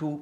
2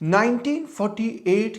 1948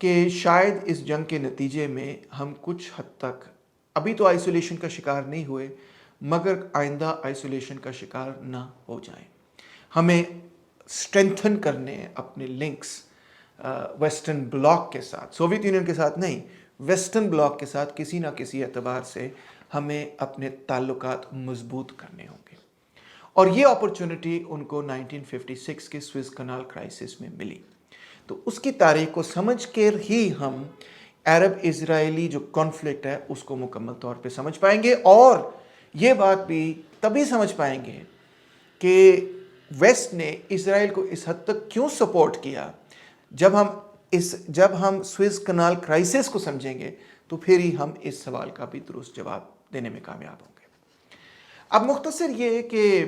کہ شاید اس جنگ کے نتیجے میں ہم کچھ حد تک ابھی تو آئسولیشن کا شکار نہیں ہوئے، مگر آئندہ آئسولیشن کا شکار نہ ہو جائیں۔ ہمیں اسٹرینتھن کرنے ہیں اپنے لنکس ویسٹرن بلاک کے ساتھ، سوویت یونین کے ساتھ نہیں، ویسٹرن بلاک کے ساتھ کسی نہ کسی اعتبار سے ہمیں اپنے تعلقات مضبوط کرنے ہوں گے۔ اور یہ اپرچونٹی ان کو 1956 کے سوئز کنال کرائسس میں ملی۔ تو اس کی تاریخ کو سمجھ کر ہی ہم عرب اسرائیلی جو کانفلکٹ ہے اس کو مکمل طور پہ سمجھ پائیں گے، اور یہ بات بھی تبھی سمجھ پائیں گے کہ ویسٹ نے اسرائیل کو اس حد تک کیوں سپورٹ کیا۔ جب ہم سوئز کنال کرائسس کو سمجھیں گے تو پھر ہی ہم اس سوال کا بھی درست جواب دینے میں کامیاب ہوں گے۔ اب مختصر یہ کہ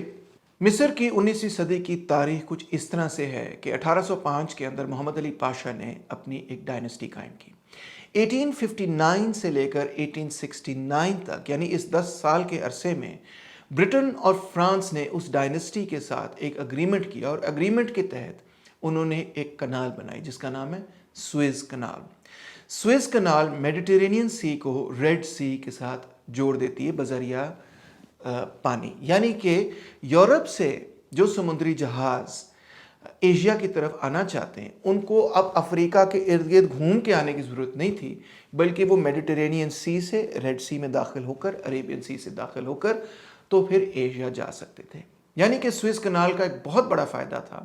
مصر کی 19ویں صدی کی تاریخ کچھ اس طرح سے ہے کہ 1805 کے اندر محمد علی پاشا نے اپنی ایک ڈائنسٹی قائم کی۔ 1859 سے لے کر 1869 تک، یعنی اس 10 سال کے عرصے میں برٹن اور فرانس نے اس ڈائنسٹی کے ساتھ ایک اگریمنٹ کیا، اور اگریمنٹ کے تحت انہوں نے ایک کنال بنائی جس کا نام ہے Suez Canal. Suez Canal Mediterranean Sea کو ریڈ سی کے ساتھ جوڑ دیتی ہے بذریعہ پانی، یعنی کہ یورپ سے جو سمندری جہاز ایشیا کی طرف آنا چاہتے ہیں ان کو اب افریقہ کے ارد گرد گھوم کے آنے کی ضرورت نہیں تھی، بلکہ وہ میڈیٹرینین سی سے ریڈ سی میں داخل ہو کر، عربین سی سے داخل ہو کر تو پھر ایشیا جا سکتے تھے۔ یعنی کہ سوئز کنال کا ایک بہت بڑا فائدہ تھا،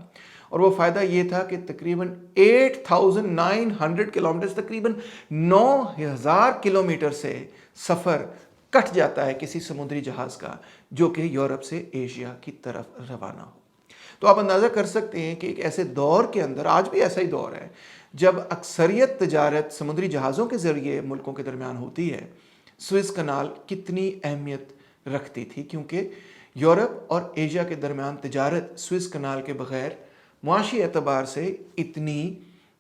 اور وہ فائدہ یہ تھا کہ تقریباً 8,900 کلومیٹر، تقریباً 9,000 کلومیٹر سے سفر کٹ جاتا ہے کسی سمندری جہاز کا جو کہ یورپ سے ایشیا کی طرف روانہ ہو۔ تو آپ اندازہ کر سکتے ہیں کہ ایک ایسے دور کے اندر، آج بھی ایسا ہی دور ہے، جب اکثریت تجارت سمندری جہازوں کے ذریعے ملکوں کے درمیان ہوتی ہے، سوئز کنال کتنی اہمیت رکھتی تھی، کیونکہ یورپ اور ایشیا کے درمیان تجارت سوئز کنال کے بغیر معاشی اعتبار سے اتنی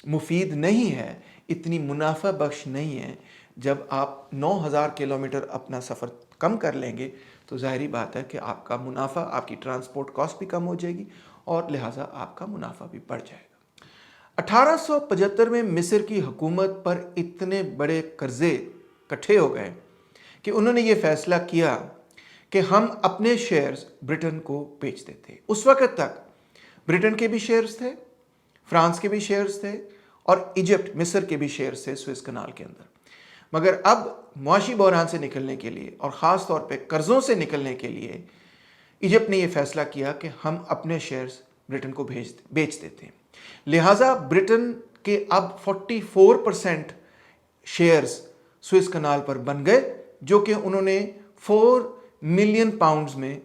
مفید نہیں ہے، اتنی منافع بخش نہیں ہے۔ جب آپ 9,000 کلومیٹر اپنا سفر کم کر لیں گے تو ظاہری بات ہے کہ آپ کا منافع، آپ کی ٹرانسپورٹ کاسٹ بھی کم ہو جائے گی، اور لہٰذا آپ کا منافع بھی بڑھ جائے گا۔ 1875 میں مصر کی حکومت پر اتنے بڑے قرضے اکٹھے ہو گئے کہ انہوں نے یہ فیصلہ کیا کہ ہم اپنے شیئرز برٹن کو بیچ دیتے۔ اس وقت تک برٹن کے بھی شیئرز تھے، فرانس کے بھی شیئرز تھے، اور ایجپٹ، مصر کے بھی شیئرز تھے سوئز کنال کے اندر۔ مگر اب معاشی بحران سے نکلنے کے لیے، اور خاص طور پہ قرضوں سے نکلنے کے لیے، ایجپٹ نے یہ فیصلہ کیا کہ ہم اپنے شیئرز برٹن کو بیچ دیتے ہیں۔ لہٰذا برٹن کے اب 44% شیئرز سوئز کنال پر بن گئے، جو کہ انہوں نے 4 ملین پاؤنڈز میں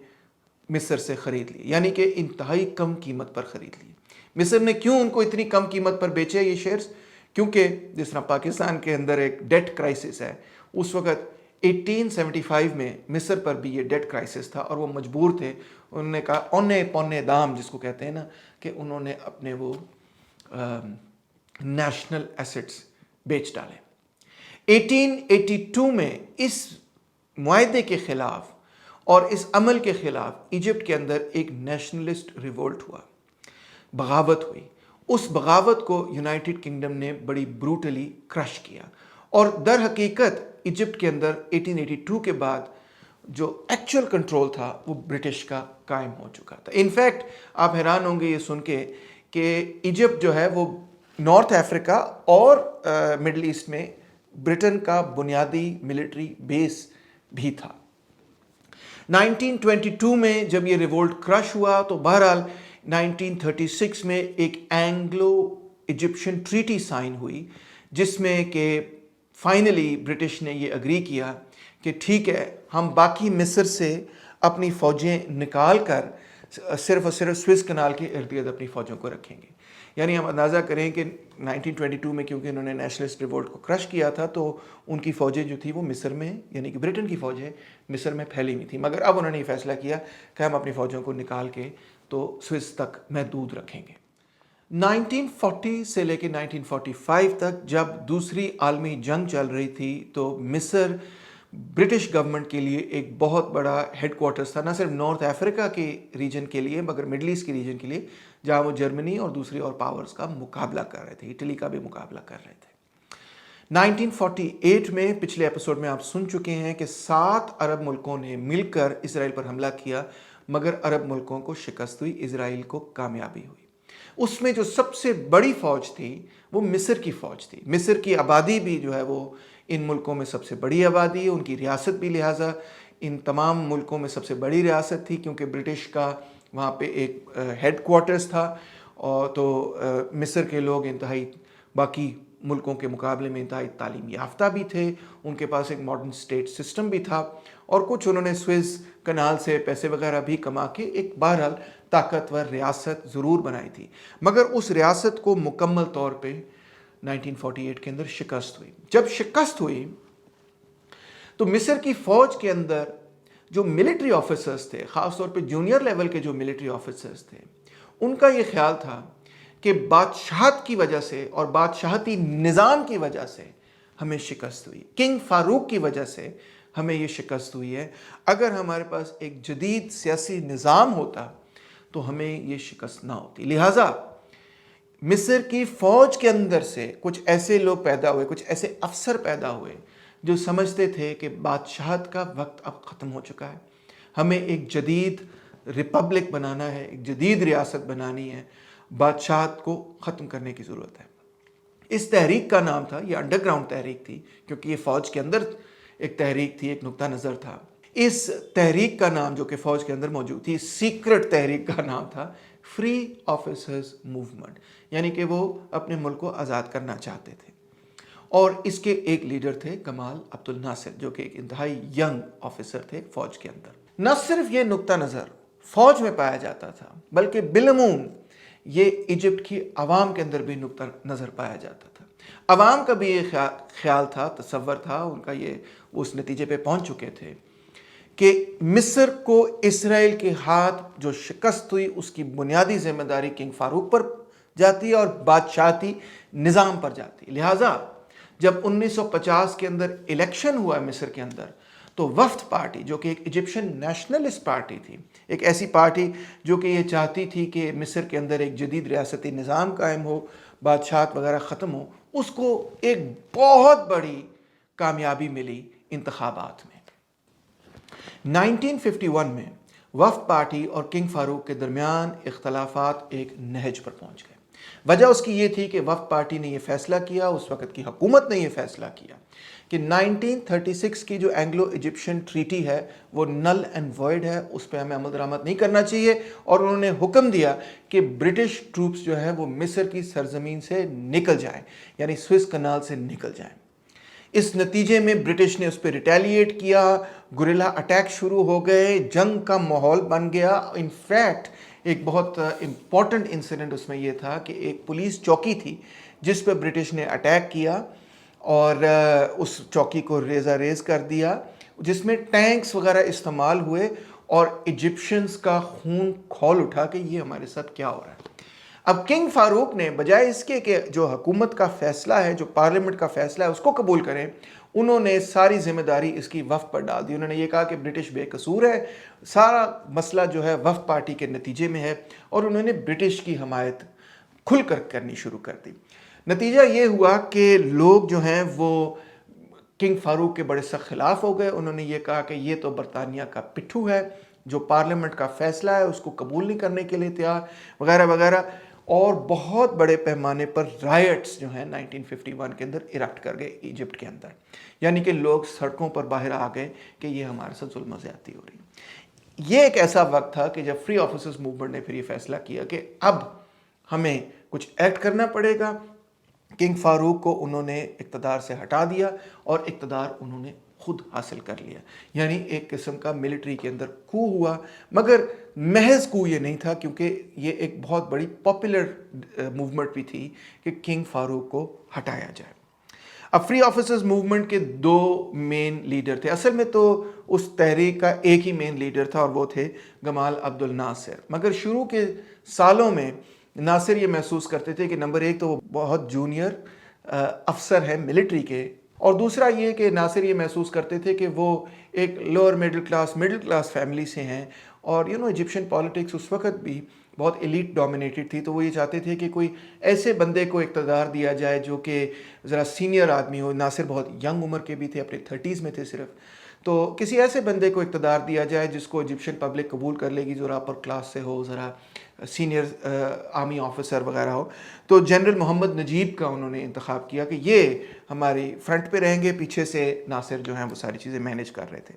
مصر سے خرید لی، یعنی کہ انتہائی کم قیمت پر خرید لی۔ مصر نے کیوں ان کو اتنی کم قیمت پر بیچے یہ شیئرز؟ کیونکہ جس طرح پاکستان کے اندر ایک ڈیٹ کرائسس ہے، اس وقت 1875 میں مصر پر بھی یہ ڈیٹ کرائسس تھا، اور وہ مجبور تھے، انہوں نے کہا اونے پونے دام جس کو کہتے ہیں نا، کہ انہوں نے اپنے وہ نیشنل ایسٹس بیچ ڈالے۔ 1882 میں اس معاہدے کے خلاف اور اس عمل کے خلاف ایجپٹ کے اندر ایک نیشنلسٹ ریولٹ ہوا، بغاوت ہوئی۔ اس بغاوت کو یونائٹڈ کنگڈم نے بڑی بروٹلی کرش کیا، اور در حقیقت ایجپٹ کے اندر 1882 کے بعد جو ایکچوئل کنٹرول تھا وہ برٹش کا قائم ہو چکا تھا۔ انفیکٹ آپ حیران ہوں گے یہ سن کے کہ ایجپٹ جو ہے وہ نارتھ افریقہ اور مڈل ایسٹ میں برٹن کا بنیادی ملٹری بیس بھی تھا۔ 1922 میں جب یہ ریولٹ کرش ہوا تو بہرحال 1936 میں ایک اینگلو ایجپشن ٹریٹی سائن ہوئی، جس میں کہ فائنلی برٹش نے یہ اگری کیا کہ ٹھیک ہے، ہم باقی مصر سے اپنی فوجیں نکال کر صرف اور صرف سوئز کنال کے ارد گرد اپنی فوجوں کو رکھیں گے۔ یعنی ہم اندازہ کریں کہ 1922 میں کیونکہ انہوں نے نیشنلسٹ ریولٹ کو کرش کیا تھا تو ان کی فوجیں جو تھی وہ مصر میں، یعنی کہ برٹن کی فوجیں مصر میں پھیلی ہوئی تھیں، مگر اب انہوں نے یہ فیصلہ کیا کہ ہم اپنی فوجوں کو نکال کے تو سوئس تک محدود رکھیں گے۔ 1940 سے لے کے 1945 تک جب دوسری عالمی جنگ چل رہی تھی تو مصر برٹش گورنمنٹ کے لیے ایک بہت بڑا ہیڈ کوارٹرز تھا، نہ صرف نارتھ افریقہ کے ریجن کے لیے مگر مڈل ایسٹ کے ریجن کے لیے، جہاں وہ جرمنی اور دوسری اور پاورز کا مقابلہ کر رہے تھے، اٹلی کا بھی مقابلہ کر رہے تھے۔ 1948 میں پچھلے ایپیسوڈ میں آپ سن چکے ہیں کہ 7 عرب ملکوں نے مل کر اسرائیل پر حملہ کیا، مگر عرب ملکوں کو شکست ہوئی، اسرائیل کو کامیابی ہوئی۔ اس میں جو سب سے بڑی فوج تھی وہ مصر کی فوج تھی۔ مصر کی آبادی بھی جو ہے وہ ان ملکوں میں سب سے بڑی آبادی ہے، ان کی ریاست بھی لہٰذا ان تمام ملکوں میں سب سے بڑی ریاست تھی، کیونکہ برٹش کا وہاں پہ ایک ہیڈ کوارٹرز تھا، اور تو مصر کے لوگ انتہائی باقی ملکوں کے مقابلے میں انتہائی تعلیم یافتہ بھی تھے، ان کے پاس ایک ماڈرن اسٹیٹ سسٹم بھی تھا، اور کچھ انہوں نے سوئز کنال سے پیسے وغیرہ بھی کما کے ایک بہرحال طاقتور ریاست ضرور بنائی تھی۔ مگر اس ریاست کو مکمل طور پہ 1948 کے اندر شکست ہوئی۔ جب شکست ہوئی تو مصر کی فوج کے اندر جو ملٹری آفیسرز تھے، خاص طور پہ جونیئر لیول کے جو ملٹری آفیسرز تھے، ان کا یہ خیال تھا کہ بادشاہت کی وجہ سے اور بادشاہتی نظام کی وجہ سے ہمیں شکست ہوئی، کنگ فاروق کی وجہ سے ہمیں یہ شکست ہوئی ہے۔ اگر ہمارے پاس ایک جدید سیاسی نظام ہوتا تو ہمیں یہ شکست نہ ہوتی۔ لہٰذا مصر کی فوج کے اندر سے کچھ ایسے لوگ پیدا ہوئے، کچھ ایسے افسر پیدا ہوئے جو سمجھتے تھے کہ بادشاہت کا وقت اب ختم ہو چکا ہے، ہمیں ایک جدید ریپبلک بنانا ہے، ایک جدید ریاست بنانی ہے، بادشاہت کو ختم کرنے کی ضرورت ہے۔ اس تحریک کا نام تھا، یہ انڈر گراؤنڈ تحریک تھی، کیونکہ یہ فوج کے اندر ایک تحریک تھی، ایک نقطہ نظر تھا۔ اس تحریک کا نام جو کہ فوج کے اندر موجود تھی، سیکرٹ تحریک کا نام تھا فری آفیسرز موومنٹ، یعنی کہ وہ اپنے ملک کو آزاد کرنا چاہتے تھے۔ اور اس کے ایک لیڈر تھے گمال عبد الناصر، جو کہ ایک انتہائی ینگ آفیسر تھے فوج کے اندر۔ نہ صرف یہ نقطہ نظر فوج میں پایا جاتا تھا، بلکہ بالعموم یہ ایجپٹ کی عوام کے اندر بھی نقطہ نظر پایا جاتا تھا۔ عوام کا بھی یہ خیال تھا، تصور تھا، ان کا یہ اس نتیجے پہ پہنچ چکے تھے کہ مصر کو اسرائیل کے ہاتھ جو شکست ہوئی اس کی بنیادی ذمہ داری کنگ فاروق پر جاتی ہے اور بادشاہتی نظام پر جاتی ہے۔ لہٰذا جب 1950 کے اندر الیکشن ہوا مصر کے اندر، تو وفد پارٹی جو کہ ایک ایجپشن نیشنلسٹ پارٹی تھی، ایک ایسی پارٹی جو کہ یہ چاہتی تھی کہ مصر کے اندر ایک جدید ریاستی نظام قائم ہو، بادشاہت وغیرہ ختم ہو، اس کو ایک بہت بڑی کامیابی ملی انتخابات میں۔ 1951 میں وفد پارٹی اور کنگ فاروق کے درمیان اختلافات ایک نہج پر پہنچ گئے۔ وجہ اس کی یہ تھی کہ وفد پارٹی نے یہ فیصلہ کیا، اس وقت کی حکومت نے یہ فیصلہ کیا کہ 1936 کی جو اینگلو ایجپشن ٹریٹی ہے وہ نل اینڈ وائڈ ہے، اس پہ ہمیں عمل درآمد نہیں کرنا چاہیے، اور انہوں نے حکم دیا کہ برٹش ٹروپس جو ہیں وہ مصر کی سرزمین سے نکل جائیں، یعنی سوئس کنال سے نکل جائیں۔ اس نتیجے میں برٹش نے اس پہ ریٹیلیٹ کیا، گوریلا اٹیک شروع ہو گئے، جنگ کا ماحول بن گیا۔ انفیکٹ ایک بہت امپورٹنٹ انسیڈنٹ اس میں یہ تھا کہ ایک پولیس چوکی تھی جس پہ برٹش نے اٹیک کیا اور اس چوکی کو ریزہ ریز کر دیا، جس میں ٹینکس وغیرہ استعمال ہوئے، اور ایجپشنز کا خون کھول اٹھا کہ یہ ہمارے ساتھ کیا ہو رہا ہے۔ اب کنگ فاروق نے بجائے اس کے کہ جو حکومت کا فیصلہ ہے، جو پارلیمنٹ کا فیصلہ ہے، اس کو قبول کریں، انہوں نے ساری ذمہ داری اس کی وفد پر ڈال دی۔ انہوں نے یہ کہا کہ برٹش بے قصور ہے، سارا مسئلہ جو ہے وفد پارٹی کے نتیجے میں ہے، اور انہوں نے برٹش کی حمایت کھل کر کرنی شروع کر دی۔ نتیجہ یہ ہوا کہ لوگ جو ہیں وہ کنگ فاروق کے بڑے سخت خلاف ہو گئے۔ انہوں نے یہ کہا کہ یہ تو برطانیہ کا پٹھو ہے، جو پارلیمنٹ کا فیصلہ ہے اس کو قبول نہیں کرنے کے لیے تیار، وغیرہ وغیرہ، اور بہت بڑے پیمانے پر رائٹس جو ہیں 1951 کے اندر ایرپٹ کر گئے ایجپٹ کے اندر، یعنی کہ لوگ سڑکوں پر باہر آ گئے کہ یہ ہمارے ساتھ ظلم و زیادتی ہو رہی۔ یہ ایک ایسا وقت تھا کہ جب فری آفیسرز موومنٹ نے پھر یہ فیصلہ کیا کہ اب ہمیں کچھ ایکٹ کرنا پڑے گا۔ کنگ فاروق کو انہوں نے اقتدار سے ہٹا دیا اور اقتدار انہوں نے خود حاصل کر لیا، یعنی ایک قسم کا ملٹری کے اندر کو ہوا، مگر محض کو یہ نہیں تھا، کیونکہ یہ ایک بہت بڑی پاپولر موومنٹ بھی تھی کہ کنگ فاروق کو ہٹایا جائے۔ اب فری آفیسرز موومنٹ کے 2 مین لیڈر تھے، اصل میں تو اس تحریک کا ایک ہی مین لیڈر تھا اور وہ تھے گمال عبد الناصر، مگر شروع کے سالوں میں ناصر یہ محسوس کرتے تھے کہ نمبر 1 تو وہ بہت جونیئر افسر ہیں ملٹری کے، اور دوسرا یہ کہ ناصر یہ محسوس کرتے تھے کہ وہ ایک لوور مڈل کلاس فیملی سے ہیں، اور ایجپشن پالیٹکس اس وقت بھی بہت ایلیٹ ڈومینیٹڈ تھی، تو وہ یہ چاہتے تھے کہ کوئی ایسے بندے کو اقتدار دیا جائے جو کہ ذرا سینئر آدمی ہو. ناصر بہت ینگ عمر کے بھی تھے، اپنے 30s میں تھے صرف. تو کسی ایسے بندے کو اقتدار دیا جائے جس کو ایجپشین پبلک قبول کر لے گی، ذرا اپر کلاس سے ہو، ذرا سینئر آرمی آفیسر وغیرہ ہو. تو جنرل محمد نجیب کا انہوں نے انتخاب کیا کہ یہ ہماری فرنٹ پہ رہیں گے، پیچھے سے ناصر جو ہیں وہ ساری چیزیں مینیج کر رہے تھے.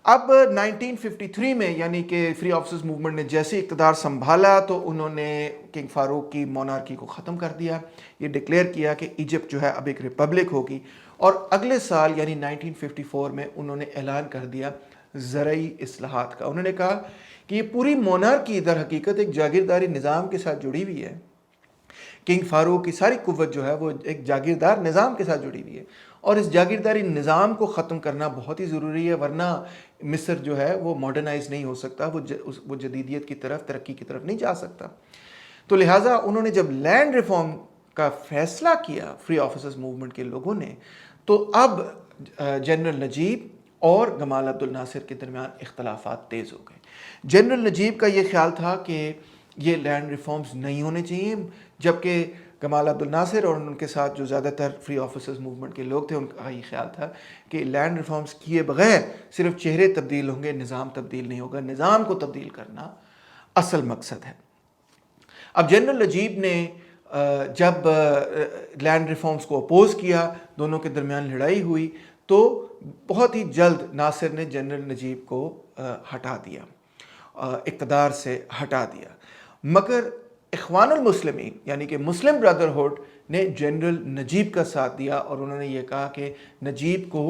اب 1953 میں یعنی کہ فری آفیسرز موومنٹ نے جیسے اقتدار سنبھالا تو انہوں نے کنگ فاروق کی مونارکی کو ختم کر دیا. یہ ڈکلیئر کیا کہ ایجپٹ جو ہے اب ایک ریپبلک ہوگی، اور اگلے سال یعنی 1954 میں انہوں نے اعلان کر دیا زرعی اصلاحات کا. انہوں نے کہا کہ یہ پوری مونارکی در حقیقت ایک جاگیرداری نظام کے ساتھ جڑی ہوئی ہے. کنگ فاروق کی ساری قوت جو ہے وہ ایک جاگیردار نظام کے ساتھ جڑی ہوئی ہے، اور اس جاگیرداری نظام کو ختم کرنا بہت ہی ضروری ہے، ورنہ مصر جو ہے وہ ماڈرنائز نہیں ہو سکتا، وہ جدیدیت کی طرف، ترقی کی طرف نہیں جا سکتا. تو لہٰذا انہوں نے جب لینڈ ریفارم کا فیصلہ کیا فری آفیسرز موومنٹ کے لوگوں نے، تو اب جنرل نجیب اور گمال عبد الناصر کے درمیان اختلافات تیز ہو گئے. جنرل نجیب کا یہ خیال تھا کہ یہ لینڈ ریفارمز نہیں ہونے چاہیے، جبکہ گمال عبد الناصر اور ان کے ساتھ جو زیادہ تر فری آفیسرز موومنٹ کے لوگ تھے ان کا یہ خیال تھا کہ لینڈ ریفارمز کیے بغیر صرف چہرے تبدیل ہوں گے، نظام تبدیل نہیں ہوگا. نظام کو تبدیل کرنا اصل مقصد ہے. اب جنرل نجیب نے جب لینڈ ریفارمز کو اپوز کیا، دونوں کے درمیان لڑائی ہوئی، تو بہت ہی جلد ناصر نے جنرل نجیب کو ہٹا دیا، اقتدار سے ہٹا دیا. مگر اخوان المسلمین یعنی کہ مسلم برادرہڈ نے جنرل نجیب کا ساتھ دیا، اور انہوں نے یہ کہا کہ نجیب کو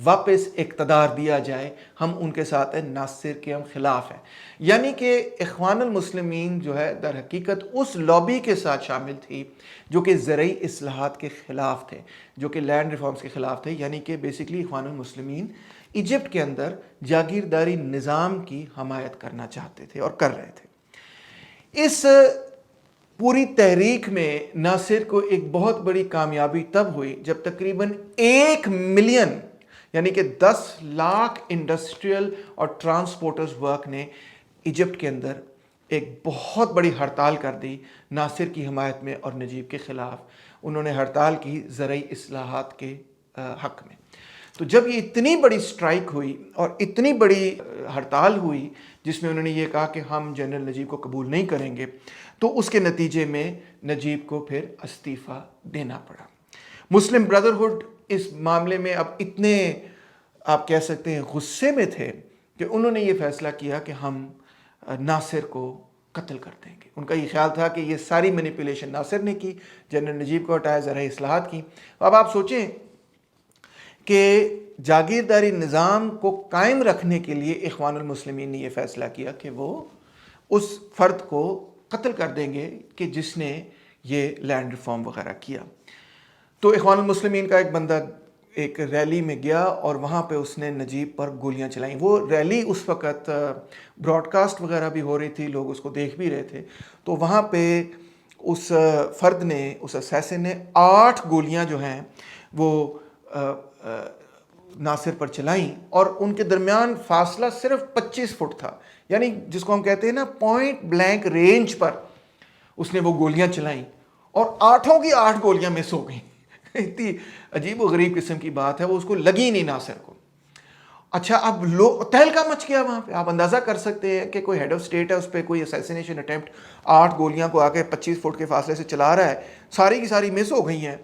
واپس اقتدار دیا جائے، ہم ان کے ساتھ ہیں، ناصر کے ہم خلاف ہیں. یعنی کہ اخوان المسلمین جو ہے در حقیقت اس لابی کے ساتھ شامل تھی جو کہ زرعی اصلاحات کے خلاف تھے، جو کہ لینڈ ریفارمز کے خلاف تھے. یعنی کہ بیسکلی اخوان المسلمین ایجپٹ کے اندر جاگیرداری نظام کی حمایت کرنا چاہتے تھے اور کر رہے تھے. اس پوری تحریک میں ناصر کو ایک بہت بڑی کامیابی تب ہوئی جب تقریباً 1 ملین یعنی کہ 10 لاکھ انڈسٹریل اور ٹرانسپورٹرز ورک نے ایجپٹ کے اندر ایک بہت بڑی ہڑتال کر دی ناصر کی حمایت میں اور نجیب کے خلاف. انہوں نے ہڑتال کی زرعی اصلاحات کے حق میں. تو جب یہ اتنی بڑی سٹرائک ہوئی اور اتنی بڑی ہڑتال ہوئی جس میں انہوں نے یہ کہا کہ ہم جنرل نجیب کو قبول نہیں کریں گے، تو اس کے نتیجے میں نجیب کو پھر استعفیٰ دینا پڑا. مسلم برادرہڈ اس معاملے میں اب اتنے آپ کہہ سکتے ہیں غصے میں تھے کہ انہوں نے یہ فیصلہ کیا کہ ہم ناصر کو قتل کر دیں گے. ان کا یہ خیال تھا کہ یہ ساری مینیپولیشن ناصر نے کی، جنرل نجیب کو ہٹایا، زرعی اصلاحات کی. اب آپ سوچیں کہ جاگیرداری نظام کو قائم رکھنے کے لیے اخوان المسلمین نے یہ فیصلہ کیا کہ وہ اس فرد کو قتل کر دیں گے کہ جس نے یہ لینڈ ریفارم وغیرہ کیا. تو اخوان المسلمین کا ایک بندہ ایک ریلی میں گیا اور وہاں پہ اس نے نجیب پر گولیاں چلائیں. وہ ریلی اس وقت براڈ کاسٹ وغیرہ بھی ہو رہی تھی، لوگ اس کو دیکھ بھی رہے تھے. تو وہاں پہ اس فرد نے، اس اسیسن نے 8 گولیاں جو ہیں وہ ناصر پر چلائیں، اور ان کے درمیان فاصلہ صرف 25 فٹ تھا. یعنی جس کو ہم کہتے ہیں نا پوائنٹ بلینک رینج پر اس نے وہ گولیاں چلائیں، اور 8 کی 8 گولیاں مس ہو گئیں. اتنی عجیب و غریب قسم کی بات ہے، وہ اس کو لگی نہیں ناصر کو. اچھا، اب تہلکا مچ گیا وہاں پہ. آپ اندازہ کر سکتے ہیں کہ کوئی ہیڈ آف اسٹیٹ ہے، اس پہ کوئی اسیسینیشن اٹیمپٹ 8 گولیاں کو آ کے 25 فٹ کے فاصلے سے چلا رہا ہے، ساری کی ساری مس ہو گئی ہیں.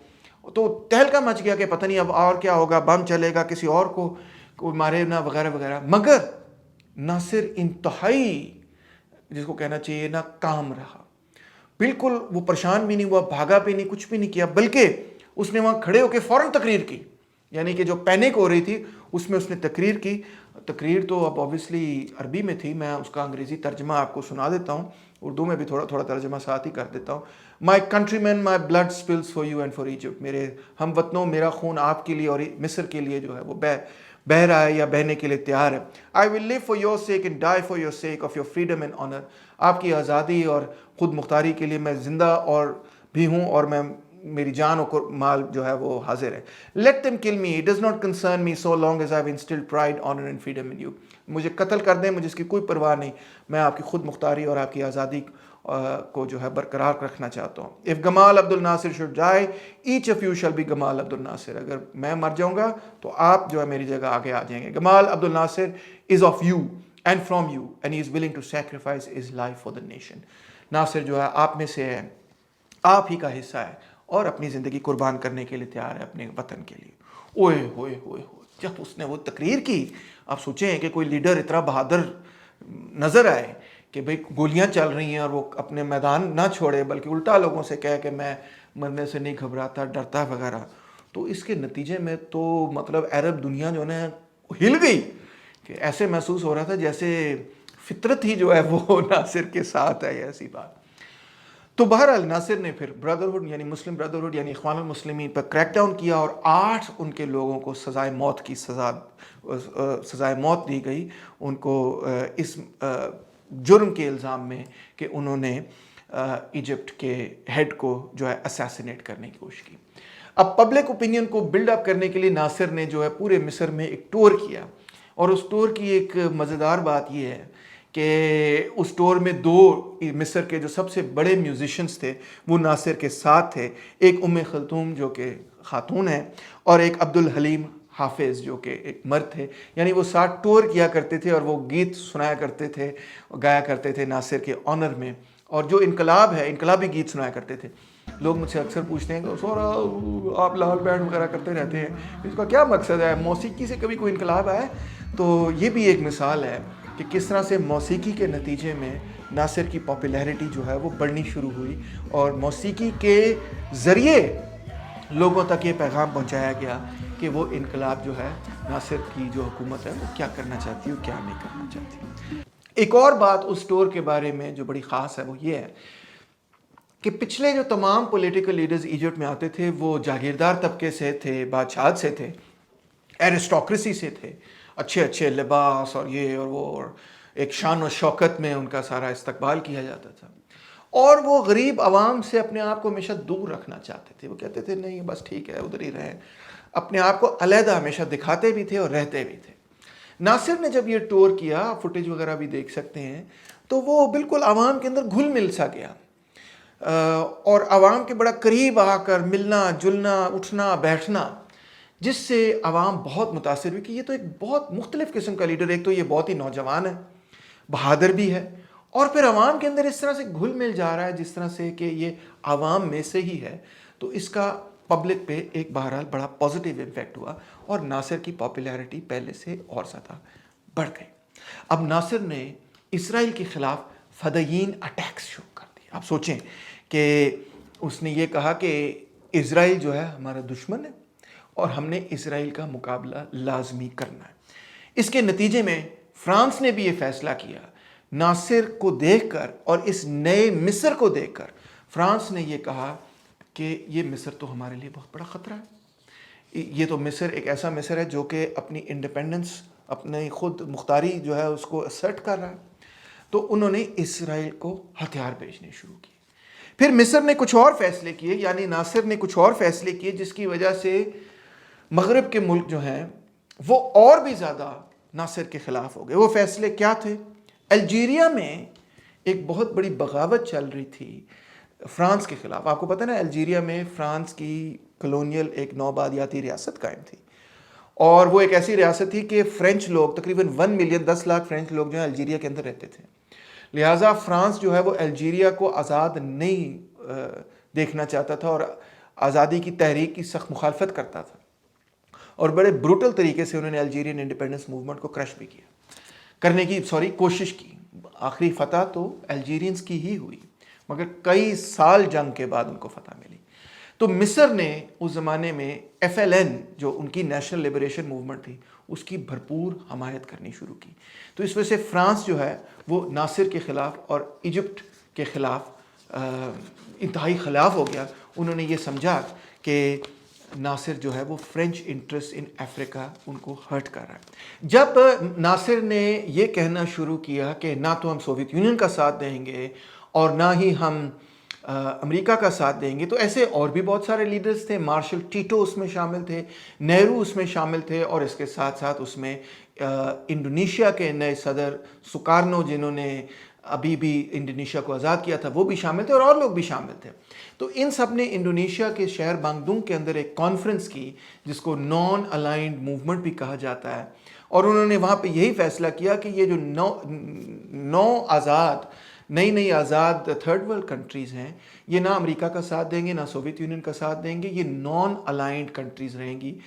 تو تہلکا مچ گیا کہ پتہ نہیں اب اور کیا ہوگا، بم چلے گا، کسی اور کو مارے نہ، وغیرہ وغیرہ. مگر ناصر انتہائی جس کو کہنا چاہیے نا کام رہا. بالکل وہ پریشان بھی نہیں ہوا، بھاگا بھی نہیں، کچھ بھی نہیں کیا، بلکہ اس نے وہاں کھڑے ہو کے فوراً تقریر کی. یعنی کہ جو پینک ہو رہی تھی اس میں اس نے تقریر کی. تقریر تو اب اوبیسلی عربی میں تھی، میں اس کا انگریزی ترجمہ آپ کو سنا دیتا ہوں، اردو میں بھی تھوڑا تھوڑا ترجمہ ساتھ ہی کر دیتا ہوں. My countrymen, my blood spills for you and for Egypt. میرے ہم وطنوں، میرا خون آپ کے لیے اور مصر کے لیے جو ہے وہ بہہ رہا ہے یا بہنے کے لیے تیار ہے. I will live for your sake and die for your sake of your freedom and honour. آپ کی آزادی اور خود مختاری کے لیے میں زندہ اور بھی ہوں، اور میں میری جان و مال جو ہے وہ حاضر ہے. Let them kill me, it does not concern me so long as I have instilled pride, honor and freedom in you. مجھے قتل کر دیں, مجھے اس کی کوئی پرواہ نہیں, میں آپ کی خود مختاری اور آپ کی آزادی کو جو ہے برقرار رکھنا چاہتا ہوں. If Gamal Abdul Nasir should die, each of you shall be Gamal Abdul Nasir. اگر میں مر جاؤں گا تو آپ جو ہے میری جگہ آگے آ جائیں گے. Gamal Abdul Nasir is of you and from you and he is willing to sacrifice his life for the nation. ناصر جو ہے آپ میں سے ہے, آپ ہی کا حصہ ہے اور اپنی زندگی قربان کرنے کے لیے تیار ہے اپنے وطن کے لیے. اوئے ہوئے ہوئے ہوئے, جب اس نے وہ تقریر کی, آپ سوچیں کہ کوئی لیڈر اتنا بہادر نظر آئے کہ بھئی گولیاں چل رہی ہیں اور وہ اپنے میدان نہ چھوڑے بلکہ الٹا لوگوں سے کہے کہ میں مرنے سے نہیں گھبراتا, ڈرتا وغیرہ, تو اس کے نتیجے میں تو مطلب عرب دنیا جو ہے ہل گئی کہ ایسے محسوس ہو رہا تھا جیسے فطرت ہی جو ہے وہ ناصر کے ساتھ ہے, ایسی بات. تو بہرحال ناصر نے پھر بردرہڈ یعنی مسلم بردرہڈ یعنی اخوان المسلمین پر کریک ڈاؤن کیا اور 8 ان کے لوگوں کو سزائے موت دی گئی, ان کو اس جرم کے الزام میں کہ انہوں نے ایجپٹ کے ہیڈ کو جو ہے اسیسینیٹ کرنے کی کوشش کی. اب پبلک اوپینین کو بلڈ اپ کرنے کے لیے ناصر نے جو ہے پورے مصر میں ایک ٹور کیا, اور اس ٹور کی ایک مزیدار بات یہ ہے کہ اس ٹور میں 2 مصر کے جو سب سے بڑے میوزیشنز تھے وہ ناصر کے ساتھ تھے, ایک خلثوم جو کہ خاتون ہیں اور ایک عبدالحلیم حافظ جو کہ ایک مرد تھے. یعنی وہ ساتھ ٹور کیا کرتے تھے اور وہ گیت سنایا کرتے تھے, گایا کرتے تھے ناصر کے آنر میں, اور جو انقلاب ہے انقلابی گیت سنایا کرتے تھے. لوگ مجھ سے اکثر پوچھتے ہیں کہ سورا آپ لال بینڈ وغیرہ کرتے رہتے ہیں, اس کا کیا مقصد ہے, موسیقی سے کبھی کوئی انقلاب آئے؟ تو یہ بھی ایک مثال ہے کہ کس طرح سے موسیقی کے نتیجے میں ناصر کی پاپولیرٹی جو ہے وہ بڑھنی شروع ہوئی, اور موسیقی کے ذریعے لوگوں تک یہ پیغام پہنچایا گیا کہ وہ انقلاب جو ہے ناصر کی جو حکومت ہے وہ کیا کرنا چاہتی ہے اور کیا نہیں کرنا چاہتی. ایک اور بات اس ٹور کے بارے میں جو بڑی خاص ہے وہ یہ ہے کہ پچھلے جو تمام پولیٹیکل لیڈرز ایجپٹ میں آتے تھے وہ جاگیردار طبقے سے تھے, بادشاہت سے تھے, ایرسٹوکریسی سے تھے, اچھے اچھے لباس اور یہ اور وہ, اور ایک شان و شوکت میں ان کا سارا استقبال کیا جاتا تھا, اور وہ غریب عوام سے اپنے آپ کو ہمیشہ دور رکھنا چاہتے تھے. وہ کہتے تھے نہیں بس ٹھیک ہے ادھر ہی رہیں, اپنے آپ کو علیحدہ ہمیشہ دکھاتے بھی تھے اور رہتے بھی تھے. ناصر نے جب یہ ٹور کیا, فوٹیج وغیرہ بھی دیکھ سکتے ہیں, تو وہ بالکل عوام کے اندر گھل مل سا گیا اور عوام کے بڑا قریب آ کر ملنا جلنا اٹھنا بیٹھنا, جس سے عوام بہت متاثر ہوئی کہ یہ تو ایک بہت مختلف قسم کا لیڈر. ایک تو یہ بہت ہی نوجوان ہے, بہادر بھی ہے, اور پھر عوام کے اندر اس طرح سے گھل مل جا رہا ہے جس طرح سے کہ یہ عوام میں سے ہی ہے. تو اس کا پبلک پہ ایک بہرحال بڑا پازیٹیو امپیکٹ ہوا اور ناصر کی پاپولیرٹی پہلے سے اور زیادہ بڑھ گئی. اب ناصر نے اسرائیل کے خلاف فدائین اٹیکس شروع کر دیے. آپ سوچیں کہ اس نے یہ کہا کہ اسرائیل جو ہے ہمارا دشمن ہے اور ہم نے اسرائیل کا مقابلہ لازمی کرنا ہے. اس کے نتیجے میں فرانس نے بھی یہ فیصلہ کیا, ناصر کو دیکھ کر اور اس نئے مصر کو دیکھ کر فرانس نے یہ کہا کہ یہ مصر تو ہمارے لیے بہت بڑا خطرہ ہے. یہ تو مصر ایک ایسا مصر ہے جو کہ اپنی انڈیپینڈنس, اپنی خود مختاری جو ہے اس کو اسرٹ کر رہا ہے. تو انہوں نے اسرائیل کو ہتھیار بھیجنے شروع کیے. پھر مصر نے کچھ اور فیصلے کیے, یعنی ناصر نے کچھ اور فیصلے کیے جس کی وجہ سے مغرب کے ملک جو ہیں وہ اور بھی زیادہ ناصر کے خلاف ہو گئے. وہ فیصلے کیا تھے؟ الجیریا میں ایک بہت بڑی بغاوت چل رہی تھی فرانس کے خلاف. آپ کو پتہ نا الجیریا میں فرانس کی کلونیل ایک نوآبادیاتی ریاست قائم تھی, اور وہ ایک ایسی ریاست تھی کہ فرینچ لوگ تقریباً 1 ملین 10 لاکھ فرینچ لوگ جو ہیں الجیریا کے اندر رہتے تھے. لہٰذا فرانس جو ہے وہ الجیریا کو آزاد نہیں دیکھنا چاہتا تھا اور آزادی کی تحریک کی سخت مخالفت کرتا تھا, اور بڑے بروٹل طریقے سے انہوں نے الجیرین انڈیپینڈنس موومنٹ کو کرش بھی کرنے کی کوشش کی. آخری فتح تو الجیرینز کی ہی ہوئی, مگر کئی سال جنگ کے بعد ان کو فتح ملی. تو مصر نے اس زمانے میں FLN جو ان کی نیشنل لبریشن موومنٹ تھی اس کی بھرپور حمایت کرنی شروع کی. تو اس وجہ سے فرانس جو ہے وہ ناصر کے خلاف اور ایجپٹ کے خلاف انتہائی خلاف ہو گیا. انہوں نے یہ سمجھا کہ ناصر جو ہے وہ فرینچ انٹرسٹ ان افریقہ ان کو ہرٹ کر رہا ہے. جب ناصر نے یہ کہنا شروع کیا کہ نہ تو ہم سوویت یونین کا ساتھ دیں گے اور نہ ہی ہم امریکہ کا ساتھ دیں گے. تو ایسے اور بھی بہت سارے لیڈرز تھے. مارشل ٹیٹو اس میں شامل تھے, نہرو اس میں شامل تھے, اور اس کے ساتھ ساتھ اس میں انڈونیشیا کے نئے صدر سکارنو, جنہوں نے ابھی بھی انڈونیشیا کو آزاد کیا تھا, وہ بھی شامل تھے, اور لوگ بھی شامل تھے. تو ان سب نے انڈونیشیا کے شہر بانگدونگ کے اندر ایک کانفرنس کی, جس کو نان الائنڈ موومنٹ بھی کہا جاتا ہے, اور انہوں نے وہاں پہ یہی فیصلہ کیا کہ یہ جو نئی آزاد تھرڈ ورلڈ کنٹریز ہیں, یہ نہ امریکہ کا ساتھ دیں گے, نہ سوویت یونین کا ساتھ دیں گے. یہ نان الائنڈ کنٹریز رہیں گی,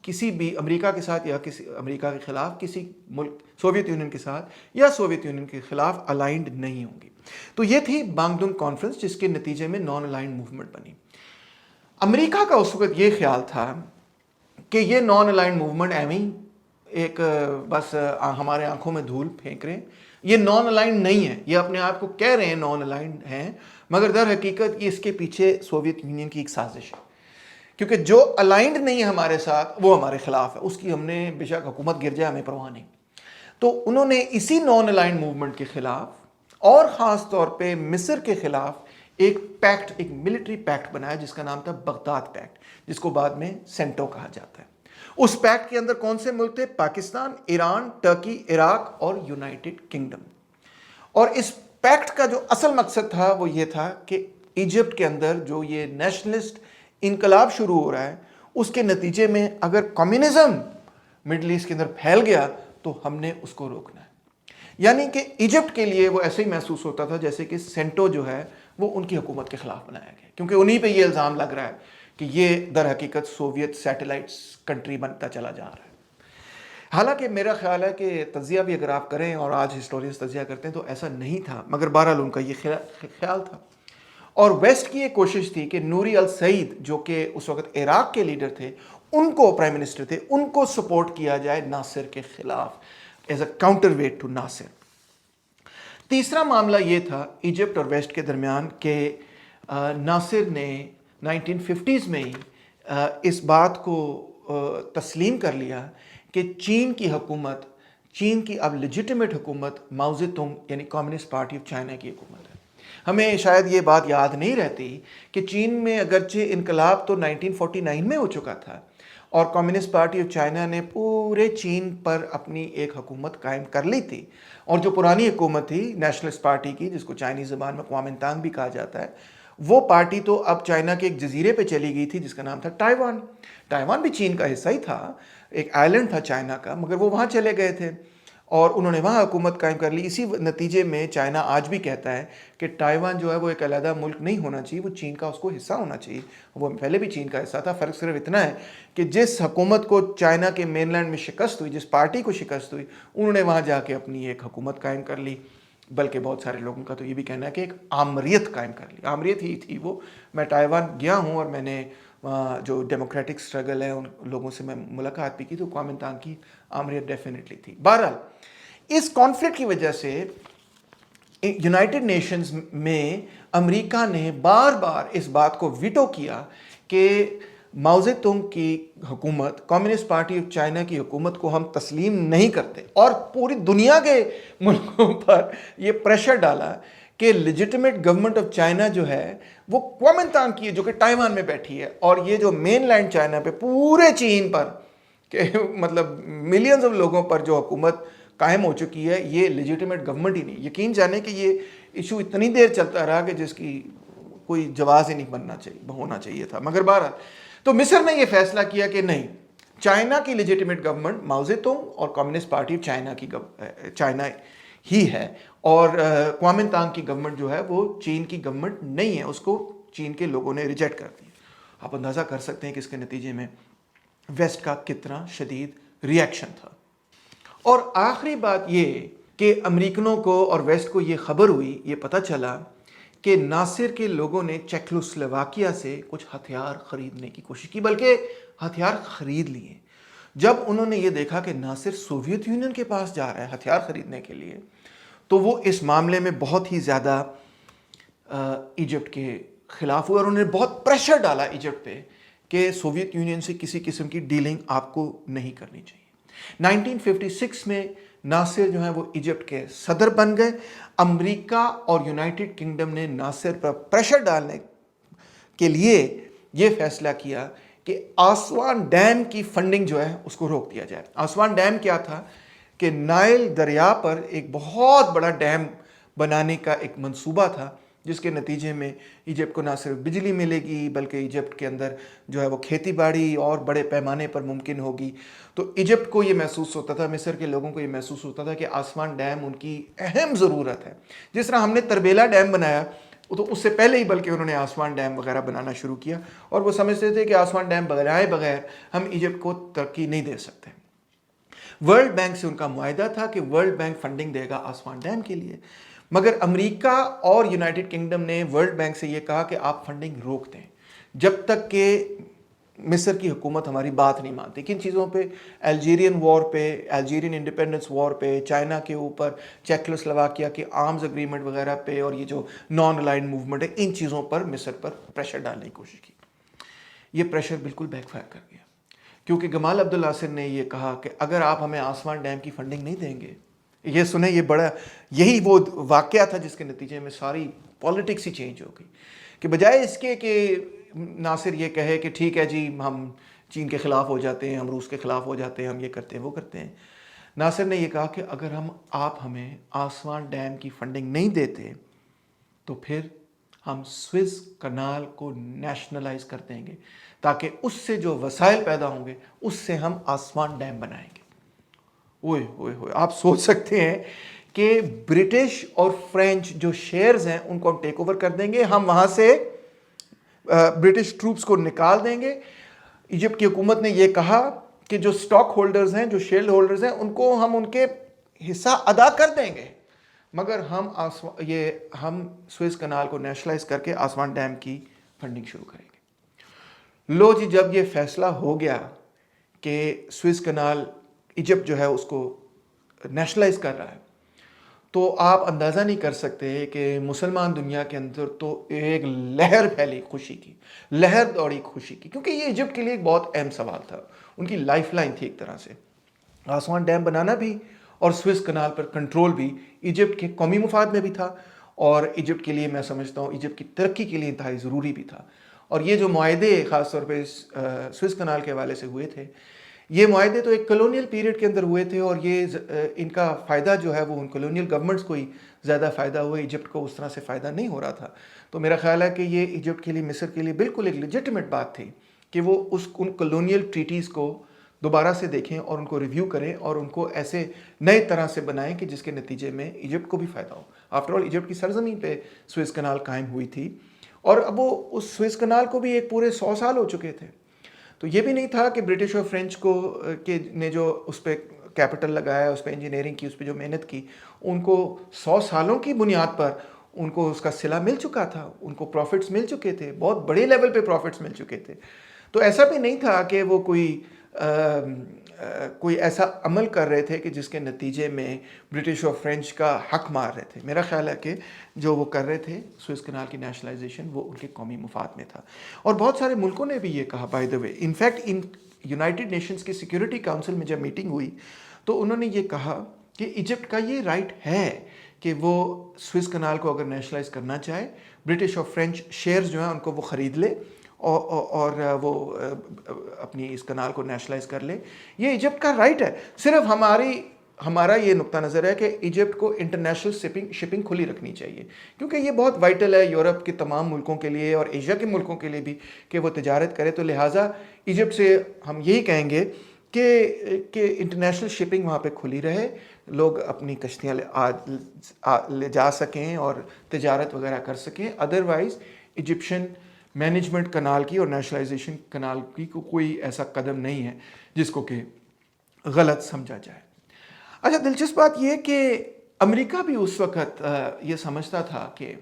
کسی بھی امریکہ کے ساتھ یا کسی امریکہ کے خلاف کسی ملک, سوویت یونین کے ساتھ یا سوویت یونین کے خلاف الائنڈ نہیں ہوں گی. تو یہ تھی بانگدونگ کانفرنس, جس کے نتیجے میں نان الائنڈ موومنٹ بنی. امریکہ کا اس وقت یہ خیال تھا کہ یہ نان الائنڈ موومنٹ ایویں ایک بس ہمارے آنکھوں میں دھول پھینک رہے ہیں, یہ نان الائنڈ نہیں ہے, یہ اپنے آپ کو کہہ رہے ہیں نان الائنڈ ہیں, مگر در حقیقت یہ اس کے پیچھے سوویت یونین کی ایک سازش ہے, کیونکہ جو الائنڈ نہیں ہے ہمارے ساتھ وہ ہمارے خلاف ہے, اس کی ہم نے بے شک حکومت گر جائے ہمیں پرواہ نہیں. تو انہوں نے اسی نان الائنڈ موومنٹ کے خلاف, اور خاص طور پہ مصر کے خلاف, ایک پیکٹ, ایک ملٹری پیکٹ بنایا جس کا نام تھا بغداد پیکٹ, جس کو بعد میں سینٹو کہا جاتا ہے. اس پیکٹ کے اندر کون سے ملک تھے؟ پاکستان, ایران, ٹرکی, عراق اور یونائٹڈ کنگڈم. اور اس پیکٹ کا جو اصل مقصد تھا وہ یہ تھا کہ ایجپٹ کے اندر جو یہ نیشنلسٹ انقلاب شروع ہو رہا ہے, اس کے نتیجے میں اگر کمیونزم مڈل ایسٹ کے اندر پھیل گیا تو ہم نے اس کو روکنا ہے. یعنی کہ ایجپٹ کے لیے وہ ایسے ہی محسوس ہوتا تھا جیسے کہ سینٹو جو ہے وہ ان کی حکومت کے خلاف بنایا گیا, کیونکہ انہی پہ یہ الزام لگ رہا ہے کہ یہ در حقیقت سوویت سیٹلائٹس کنٹری بنتا چلا جا رہا ہے. حالانکہ میرا خیال ہے کہ تجزیہ بھی اگر آپ کریں, اور آج ہسٹورینز تجزیہ کرتے ہیں, تو ایسا نہیں تھا, مگر بہرحال ان کا یہ خیال تھا. اور ویسٹ کی ایک کوشش تھی کہ نوری السعید, جو کہ اس وقت عراق کے لیڈر تھے, ان کو پرائم منسٹر تھے, ان کو سپورٹ کیا جائے ناصر کے خلاف as a counterweight to Nasser. تیسرا معاملہ یہ تھا ایجپٹ اور ویسٹ کے درمیان کہ ناصر نے 1950s میں ہی اس بات کو تسلیم کر لیا کہ چین کی حکومت, چین کی اب لیجیٹمیٹ حکومت ماؤ زے تونگ یعنی کمیونسٹ پارٹی آف چائنا کی حکومت ہے. ہمیں شاید یہ بات یاد نہیں رہتی کہ چین میں اگرچہ انقلاب تو 1949 میں ہو چکا تھا, اور کمیونسٹ پارٹی آف چائنا نے پورے چین پر اپنی ایک حکومت قائم کر لی تھی, اور جو پرانی حکومت تھی نیشنلسٹ پارٹی کی, جس کو چائنیز زبان میں کوامنتانگ بھی کہا جاتا ہے, وہ پارٹی تو اب چائنا کے ایک جزیرے پہ چلی گئی تھی جس کا نام تھا تائیوان. تائیوان بھی چین کا حصہ ہی تھا, ایک آئلینڈ تھا چائنا کا, مگر وہ وہاں چلے گئے تھے اور انہوں نے وہاں حکومت قائم کر لی. اسی نتیجے میں چائنا آج بھی کہتا ہے کہ تائیوان جو ہے وہ ایک علیحدہ ملک نہیں ہونا چاہیے, وہ چین کا اس کو حصہ ہونا چاہیے. وہ پہلے بھی چین کا حصہ تھا. فرق صرف اتنا ہے کہ جس حکومت کو چائنا کے مین لینڈ میں شکست ہوئی, جس پارٹی کو شکست ہوئی, انہوں نے وہاں جا کے اپنی ایک حکومت قائم کر لی. بلکہ بہت سارے لوگوں کا تو یہ بھی کہنا ہے کہ ایک آمریت قائم کر لی. آمریت ہی تھی وہ. میں تائیوان گیا ہوں اور میں نے جو ڈیموکریٹک سٹرگل ہے ان لوگوں سے میں ملاقات بھی کی, تو کوامنتانگ کی آمریت ڈیفینیٹلی تھی. بہرحال اس کانفلکٹ کی وجہ سے یونائٹڈ نیشنز میں امریکہ نے بار بار اس بات کو ویٹو کیا کہ ماؤ زے تونگ کی حکومت, کمیونسٹ پارٹی آف چائنا کی حکومت کو ہم تسلیم نہیں کرتے, اور پوری دنیا کے ملکوں پر یہ پریشر ڈالا کہ لیجیٹمیٹ گورنمنٹ آف چائنا جو ہے وہ کوامنتانگ کی ہے, جو کہ تائیوان میں بیٹھی ہے, اور یہ جو مین لینڈ چائنا پہ پورے چین پر کہ مطلب ملینز آف لوگوں پر جو حکومت قائم ہو چکی ہے, یہ لیجیٹمیٹ گورنمنٹ ہی نہیں. یقین جانے کہ یہ ایشو اتنی دیر چلتا رہا کہ جس کی کوئی جواز ہی نہیں ہونا چاہیے تھا. مگر بہرحال تو مصر نے یہ فیصلہ کیا کہ نہیں, چائنا کی لیجیٹمیٹ گورنمنٹ ماؤ زے تونگ اور کمیونسٹ پارٹی چائنا ہی ہے, اور کوامنتانگ کی گورنمنٹ جو ہے وہ چین کی گورنمنٹ نہیں ہے. اس کو چین کے لوگوں نے ریجیکٹ کر دیا. آپ اندازہ کر سکتے ہیں کہ اس کے نتیجے میں ویسٹ کا کتنا شدید ری ایکشن تھا. اور آخری بات یہ کہ امریکنوں کو اور ویسٹ کو یہ خبر ہوئی, یہ پتہ چلا کہ ناصر کے لوگوں نے چیکوسلوواکیہ سے کچھ ہتھیار خریدنے کی کوشش کی, بلکہ ہتھیار خرید لیے. جب انہوں نے یہ دیکھا کہ ناصر سوویت یونین کے پاس جا رہا ہے ہتھیار خریدنے کے لیے, تو وہ اس معاملے میں بہت ہی زیادہ ایجپٹ کے خلاف ہوئے, اور انہوں نے بہت پریشر ڈالا ایجپٹ پہ کہ سوویت یونین سے کسی قسم کی ڈیلنگ آپ کو نہیں کرنی چاہیے. 1956 میں ناصر جو ہیں وہ ایجپٹ کے صدر بن گئے. امریکہ اور یونائٹڈ کنگڈم نے ناصر پر پریشر ڈالنے کے لیے یہ فیصلہ کیا کہ آسوان ڈیم کی فنڈنگ جو ہے اس کو روک دیا جائے. آسوان ڈیم کیا تھا کہ نائل دریا پر ایک بہت بڑا ڈیم بنانے کا ایک منصوبہ تھا، جس کے نتیجے میں ایجپٹ کو نہ صرف بجلی ملے گی بلکہ ایجپٹ کے اندر جو ہے وہ کھیتی باڑی اور بڑے پیمانے پر ممکن ہوگی. تو ایجپٹ کو یہ محسوس ہوتا تھا، مصر کے لوگوں کو یہ محسوس ہوتا تھا کہ آسوان ڈیم ان کی اہم ضرورت ہے. جس طرح ہم نے تربیلا ڈیم بنایا تو اس سے پہلے ہی بلکہ انہوں نے آسوان ڈیم وغیرہ بنانا شروع کیا، اور وہ سمجھتے تھے کہ آسوان ڈیم بنائے بغیر ہم ایجپٹ کو ترقی نہیں دے سکتے. ورلڈ بینک سے ان کا معاہدہ تھا کہ ورلڈ بینک فنڈنگ دے گا آسوان ڈیم کے لیے، مگر امریکہ اور یونائٹڈ کنگڈم نے ورلڈ بینک سے یہ کہا کہ آپ فنڈنگ روک دیں جب تک کہ مصر کی حکومت ہماری بات نہیں مانتی. کن چیزوں پہ؟ الجیرین وار پہ، الجیرین انڈیپینڈنس وار پہ، چائنا کے اوپر، چیکوسلوواکیا کے آرمز اگریمنٹ وغیرہ پہ، اور یہ جو نان الائنڈ موومنٹ ہے، ان چیزوں پر مصر پر پریشر ڈالنے کی کوشش کی. یہ پریشر بالکل بیک فائر کر گیا، کیونکہ گمال عبد الناصر نے یہ کہا کہ اگر آپ ہمیں آسوان ڈیم کی فنڈنگ نہیں دیں گے، یہ سنیں، یہی وہ واقعہ تھا جس کے نتیجے میں ساری پالیٹکس ہی چینج ہو گئی، کہ بجائے اس کے کہ ناصر یہ کہے کہ ٹھیک ہے جی ہم چین کے خلاف ہو جاتے ہیں، ہم روس کے خلاف ہو جاتے ہیں، ہم یہ کرتے ہیں وہ کرتے ہیں، ناصر نے یہ کہا کہ اگر آپ ہمیں آسوان ڈیم کی فنڈنگ نہیں دیتے تو پھر ہم سوئز کنال کو نیشنلائز کر دیں گے، تاکہ اس سے جو وسائل پیدا ہوں گے اس سے ہم آسوان ڈیم بنائیں گے. اوئے ہوئے ہوئے، آپ سوچ سکتے ہیں کہ برٹش اور فرینچ جو شیئرز ہیں ان کو ہم ٹیک اوور کر دیں گے، ہم وہاں سے برٹش ٹروپس کو نکال دیں گے. ایجپٹ کی حکومت نے یہ کہا کہ جو سٹاک ہولڈرز ہیں، جو شیئر ہولڈرز ہیں، ان کو ہم ان کے حصہ ادا کر دیں گے، مگر ہم سوئز کنال کو نیشنلائز کر کے آسوان ڈیم کی فنڈنگ شروع کریں گے. لو جی، جب یہ فیصلہ ہو گیا کہ سوئز کنال ایجپٹ جو ہے اس کو نیشنلائز کر رہا ہے، تو آپ اندازہ نہیں کر سکتے کہ مسلمان دنیا کے اندر تو ایک لہر پھیلی خوشی کی، لہر دوڑی خوشی کی، کیونکہ یہ ایجپٹ کے لیے ایک بہت اہم سوال تھا، ان کی لائف لائن تھی ایک طرح سے. آسوان ڈیم بنانا بھی اور سوئز کنال پر کنٹرول بھی ایجپٹ کے قومی مفاد میں بھی تھا، اور ایجپٹ کے لیے میں سمجھتا ہوں ایجپٹ کی ترقی کے لیے انتہائی ضروری بھی تھا. اور یہ جو معاہدے خاص طور پہ سوئز کنال کے حوالے سے ہوئے تھے، یہ معاہدے تو ایک کلونیل پیریڈ کے اندر ہوئے تھے، اور یہ ان کا فائدہ جو ہے وہ ان کلونیل گورنمنٹس کو ہی زیادہ فائدہ ہوا، ایجپٹ کو اس طرح سے فائدہ نہیں ہو رہا تھا. تو میرا خیال ہے کہ یہ ایجپٹ کے لیے، مصر کے لیے بالکل ایک لیجٹمیٹ بات تھی کہ وہ ان کلونیل ٹریٹیز کو دوبارہ سے دیکھیں اور ان کو ریویو کریں اور ان کو ایسے نئے طرح سے بنائیں کہ جس کے نتیجے میں ایجپٹ کو بھی فائدہ ہو. آفٹر آل ایجپٹ کی سرزمین پہ سوئز کنال قائم ہوئی تھی، اور اب وہ اس سوئز کنال کو بھی ایک پورے 100 سال ہو چکے تھے. تو یہ بھی نہیں تھا کہ برٹش اور فرینچ نے جو اس پہ کیپٹل لگایا، اس پہ انجینئرنگ کی، اس پہ جو محنت کی، ان کو 100 سالوں کی بنیاد پر ان کو اس کا صلہ مل چکا تھا، ان کو پروفٹس مل چکے تھے، بہت بڑے لیول پہ پروفٹس مل چکے تھے. تو ایسا بھی نہیں تھا کہ وہ کوئی ایسا عمل کر رہے تھے کہ جس کے نتیجے میں برٹش اور فرینچ کا حق مار رہے تھے. میرا خیال ہے کہ جو وہ کر رہے تھے سوئز کنال کی نیشنلائزیشن، وہ ان کے قومی مفاد میں تھا. اور بہت سارے ملکوں نے بھی یہ کہا، by the way. In fact United nations کی سیکیورٹی کاؤنسل میں جب میٹنگ ہوئی تو انہوں نے یہ کہا کہ ایجپٹ کا یہ رائٹ ہے کہ وہ سوئز کنال کو اگر نیشنلائز کرنا چاہے، برٹش اور فرینچ شیئرز جو ہیں ان کو وہ خرید لے اور وہ اپنی اس کنال کو نیشنلائز کر لے. یہ ایجپٹ کا رائٹ ہے. صرف ہمارا یہ نقطہ نظر ہے کہ ایجپٹ کو انٹرنیشنل شپنگ کھلی رکھنی چاہیے، کیونکہ یہ بہت وائٹل ہے یورپ کے تمام ملکوں کے لیے اور ایشیا کے ملکوں کے لیے بھی کہ وہ تجارت کرے. تو لہٰذا ایجپٹ سے ہم یہی کہیں گے کہ انٹرنیشنل شپنگ وہاں پہ کھلی رہے، لوگ اپنی کشتیاں لے جا سکیں اور تجارت وغیرہ کر سکیں. ادروائز ایجپشن مینجمنٹ کنال کی اور نیشنلائزیشن کنال کی کوئی ایسا قدم نہیں ہے جس کو کہ غلط سمجھا جائے. اچھا، دلچسپ بات یہ کہ امریکہ بھی اس وقت یہ سمجھتا تھا کہ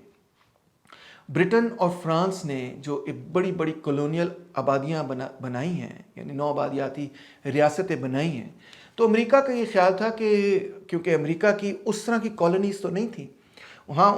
برٹن اور فرانس نے جو بڑی بڑی کلونیل آبادیاں بنائی ہیں، یعنی نو آبادیاتی ریاستیں بنائی ہیں، تو امریکہ کا یہ خیال تھا کہ کیونکہ امریکہ کی اس طرح کی کالونیز تو نہیں تھیں، وہاں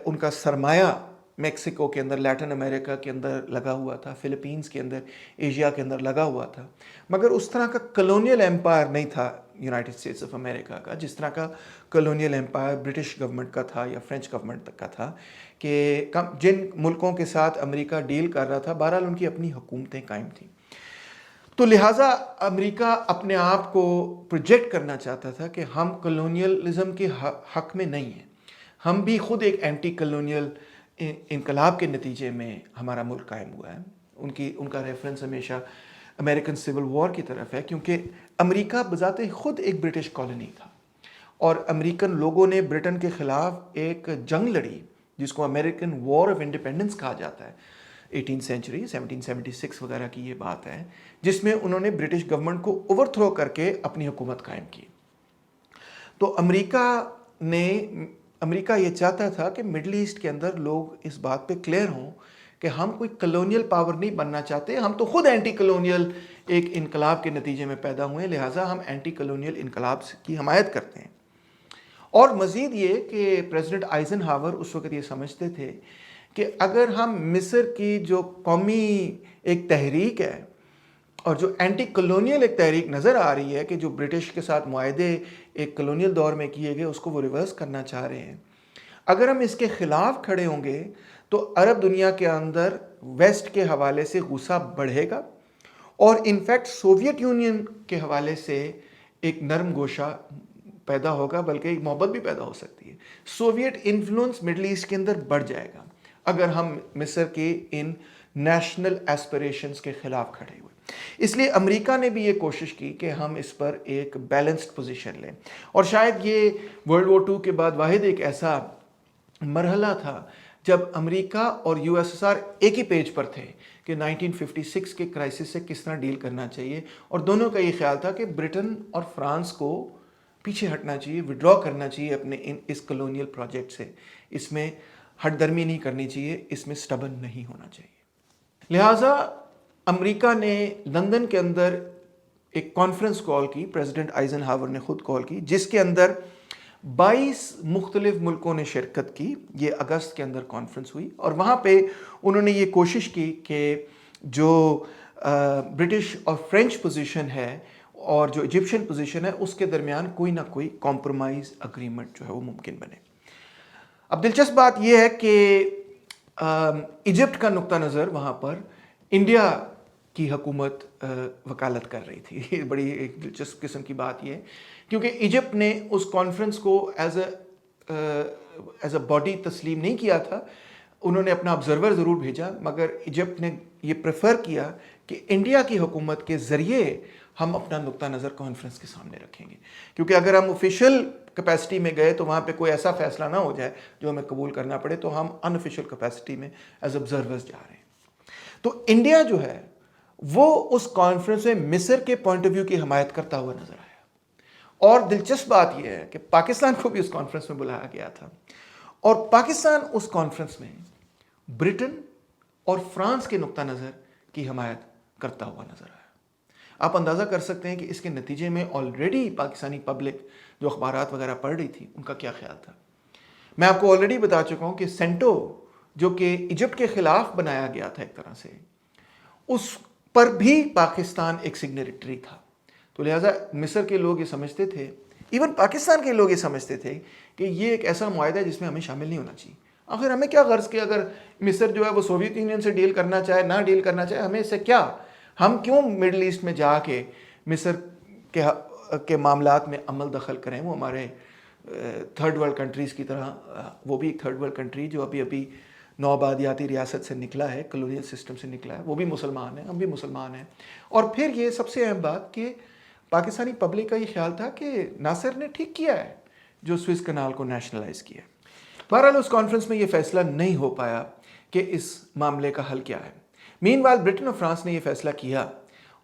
ان کا سرمایہ میکسیکو کے اندر، لیٹن امریکہ کے اندر لگا ہوا تھا، فلپینز کے اندر، ایشیا کے اندر لگا ہوا تھا، مگر اس طرح کا کلونیل ایمپائر نہیں تھا یونائٹڈ اسٹیٹس آف امریکہ کا، جس طرح کا کلونیل ایمپائر برٹش گورنمنٹ کا تھا یا فرینچ گورنمنٹ تک کا تھا، کہ جن ملکوں کے ساتھ امریکہ ڈیل کر رہا تھا بہرحال ان کی اپنی حکومتیں قائم تھیں. تو لہٰذا امریکہ اپنے آپ کو پروجیکٹ کرنا چاہتا تھا کہ ہم کلونیلزم کے حق میں نہیں ہیں، ہم بھی خود ایک اینٹی کلونیل انقلاب کے نتیجے میں ہمارا ملک قائم ہوا ہے. ان کا ریفرنس ہمیشہ امریکن سول وار کی طرف ہے، کیونکہ امریکہ بذات خود ایک برٹش کالونی تھا اور امریکن لوگوں نے برٹن کے خلاف ایک جنگ لڑی جس کو امریکن وار آف انڈیپینڈنس کہا جاتا ہے. 18 سینچری 1776 وغیرہ کی یہ بات ہے، جس میں انہوں نے برٹش گورنمنٹ کو اوور تھرو کر کے اپنی حکومت قائم کی. تو امریکہ یہ چاہتا تھا کہ مڈل ایسٹ کے اندر لوگ اس بات پہ کلیئر ہوں کہ ہم کوئی کلونیل پاور نہیں بننا چاہتے، ہم تو خود اینٹی کلونیل ایک انقلاب کے نتیجے میں پیدا ہوئے، لہٰذا ہم اینٹی کلونیل انقلاب کی حمایت کرتے ہیں. اور مزید یہ کہ پریزیڈنٹ آئزن ہاور اس وقت یہ سمجھتے تھے کہ اگر ہم مصر کی جو قومی ایک تحریک ہے اور جو اینٹی کلونیل ایک تحریک نظر آ رہی ہے کہ جو برٹش کے ساتھ معاہدے ایک کلونیل دور میں کیے گئے اس کو وہ ریورس کرنا چاہ رہے ہیں، اگر ہم اس کے خلاف کھڑے ہوں گے تو عرب دنیا کے اندر ویسٹ کے حوالے سے غصہ بڑھے گا اور انفیکٹ سوویت یونین کے حوالے سے ایک نرم گوشہ پیدا ہوگا، بلکہ ایک محبت بھی پیدا ہو سکتی ہے. سوویت انفلوئنس مڈل ایسٹ کے اندر بڑھ جائے گا اگر ہم مصر کے ان نیشنل ایسپریشنز کے خلاف کھڑے ہوئے. اس لیے امریکہ نے بھی یہ کوشش کی کہ ہم اس پر ایک بیلنسڈ پوزیشن لیں، اور شاید یہ ورلڈ وار 2 کے بعد واحد ایک ایسا مرحلہ تھا جب امریکہ اور یو ایس ایس آر ایک ہی پیج پر تھے کہ 1956 کے کرائسس سے کس طرح ڈیل کرنا چاہیے، اور دونوں کا یہ خیال تھا کہ برٹن اور فرانس کو پیچھے ہٹنا چاہیے، وڈرا کرنا چاہیے اپنے اس کلونیل پروجیکٹ سے، اس میں ہٹ درمی نہیں کرنی چاہیے، اس میں سٹبن نہیں ہونا چاہیے. لہٰذا امریکہ نے لندن کے اندر ایک کانفرنس کال کی، پریزیڈنٹ آئزن ہاور نے خود کال کی، جس کے اندر 22 مختلف ملکوں نے شرکت کی. یہ اگست کے اندر کانفرنس ہوئی اور وہاں پہ انہوں نے یہ کوشش کی کہ جو برٹش اور فرینچ پوزیشن ہے اور جو ایجپشین پوزیشن ہے اس کے درمیان کوئی نہ کوئی کمپرومائز اگریمنٹ جو ہے وہ ممکن بنے. اب دلچسپ بات یہ ہے کہ ایجپٹ کا نقطہ نظر وہاں پر انڈیا کی حکومت وکالت کر رہی تھی. یہ بڑی ایک دلچسپ قسم کی بات یہ ہے کیونکہ ایجپٹ نے اس کانفرنس کو ایز اے باڈی تسلیم نہیں کیا تھا. انہوں نے اپنا آبزرور ضرور بھیجا، مگر ایجپٹ نے یہ پریفر کیا کہ انڈیا کی حکومت کے ذریعے ہم اپنا نقطہ نظر کانفرنس کے سامنے رکھیں گے، کیونکہ اگر ہم آفیشیل کیپیسٹی میں گئے تو وہاں پہ کوئی ایسا فیصلہ نہ ہو جائے جو ہمیں قبول کرنا پڑے، تو ہم ان آفیشیل کیپیسٹی میں ایز آبزرورز جا رہے ہیں. تو انڈیا جو ہے وہ اس کانفرنس میں مصر کے پوائنٹ آف ویو کی حمایت کرتا ہوا نظر آیا. اور دلچسپ بات یہ ہے کہ پاکستان کو بھی اس کانفرنس میں بلایا گیا تھا، اور پاکستان اس کانفرنس میں برٹن اور فرانس کے نقطہ نظر کی حمایت کرتا ہوا نظر آیا. آپ اندازہ کر سکتے ہیں کہ اس کے نتیجے میں آلریڈی پاکستانی پبلک جو اخبارات وغیرہ پڑھ رہی تھی ان کا کیا خیال تھا. میں آپ کو آلریڈی بتا چکا ہوں کہ سینٹو جو کہ ایجپٹ کے خلاف بنایا گیا تھا ایک طرح سے، اس پر بھی پاکستان ایک سگنیٹری تھا. تو لہٰذا مصر کے لوگ یہ سمجھتے تھے، ایون پاکستان کے لوگ یہ سمجھتے تھے کہ یہ ایک ایسا معاہدہ ہے جس میں ہمیں شامل نہیں ہونا چاہیے. آخر ہمیں کیا غرض کہ اگر مصر جو ہے وہ سوویت یونین سے ڈیل کرنا چاہے نہ ڈیل کرنا چاہے، ہمیں اس سے کیا؟ ہم کیوں مڈل ایسٹ میں جا کے مصر کے معاملات میں عمل دخل کریں؟ وہ ہمارے تھرڈ ورلڈ کنٹریز کی طرح، وہ بھی ایک تھرڈ ورلڈ کنٹری جو ابھی نو آبادیاتی ریاست سے نکلا ہے، کلونیل سسٹم سے نکلا ہے، وہ بھی مسلمان ہیں، ہم بھی مسلمان ہیں. اور پھر یہ سب سے اہم بات کہ پاکستانی پبلک کا یہ خیال تھا کہ ناصر نے ٹھیک کیا ہے جو سوئس کنال کو نیشنلائز کیا. بہرحال اس کانفرنس میں یہ فیصلہ نہیں ہو پایا کہ اس معاملے کا حل کیا ہے. مین وائل برٹن اور فرانس نے یہ فیصلہ کیا،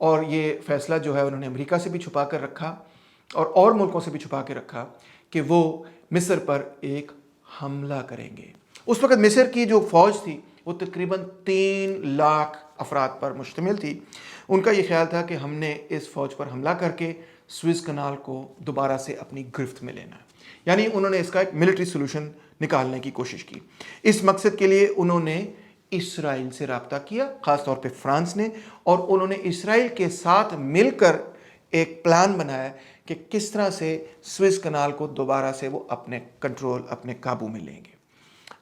اور یہ فیصلہ جو ہے انہوں نے امریکہ سے بھی چھپا کر رکھا اور ملکوں سے بھی چھپا کے رکھا کہ وہ مصر پر ایک حملہ کریں گے. اس وقت مصر کی جو فوج تھی وہ تقریباً 3 لاکھ افراد پر مشتمل تھی. ان کا یہ خیال تھا کہ ہم نے اس فوج پر حملہ کر کے سوئس کنال کو دوبارہ سے اپنی گرفت میں لینا ہے. یعنی انہوں نے اس کا ایک ملٹری سولوشن نکالنے کی کوشش کی. اس مقصد کے لیے انہوں نے اسرائیل سے رابطہ کیا، خاص طور پہ فرانس نے، اور انہوں نے اسرائیل کے ساتھ مل کر ایک پلان بنایا کہ کس طرح سے سوئس کنال کو دوبارہ سے وہ اپنے کنٹرول اپنے قابو میں لیں گے۔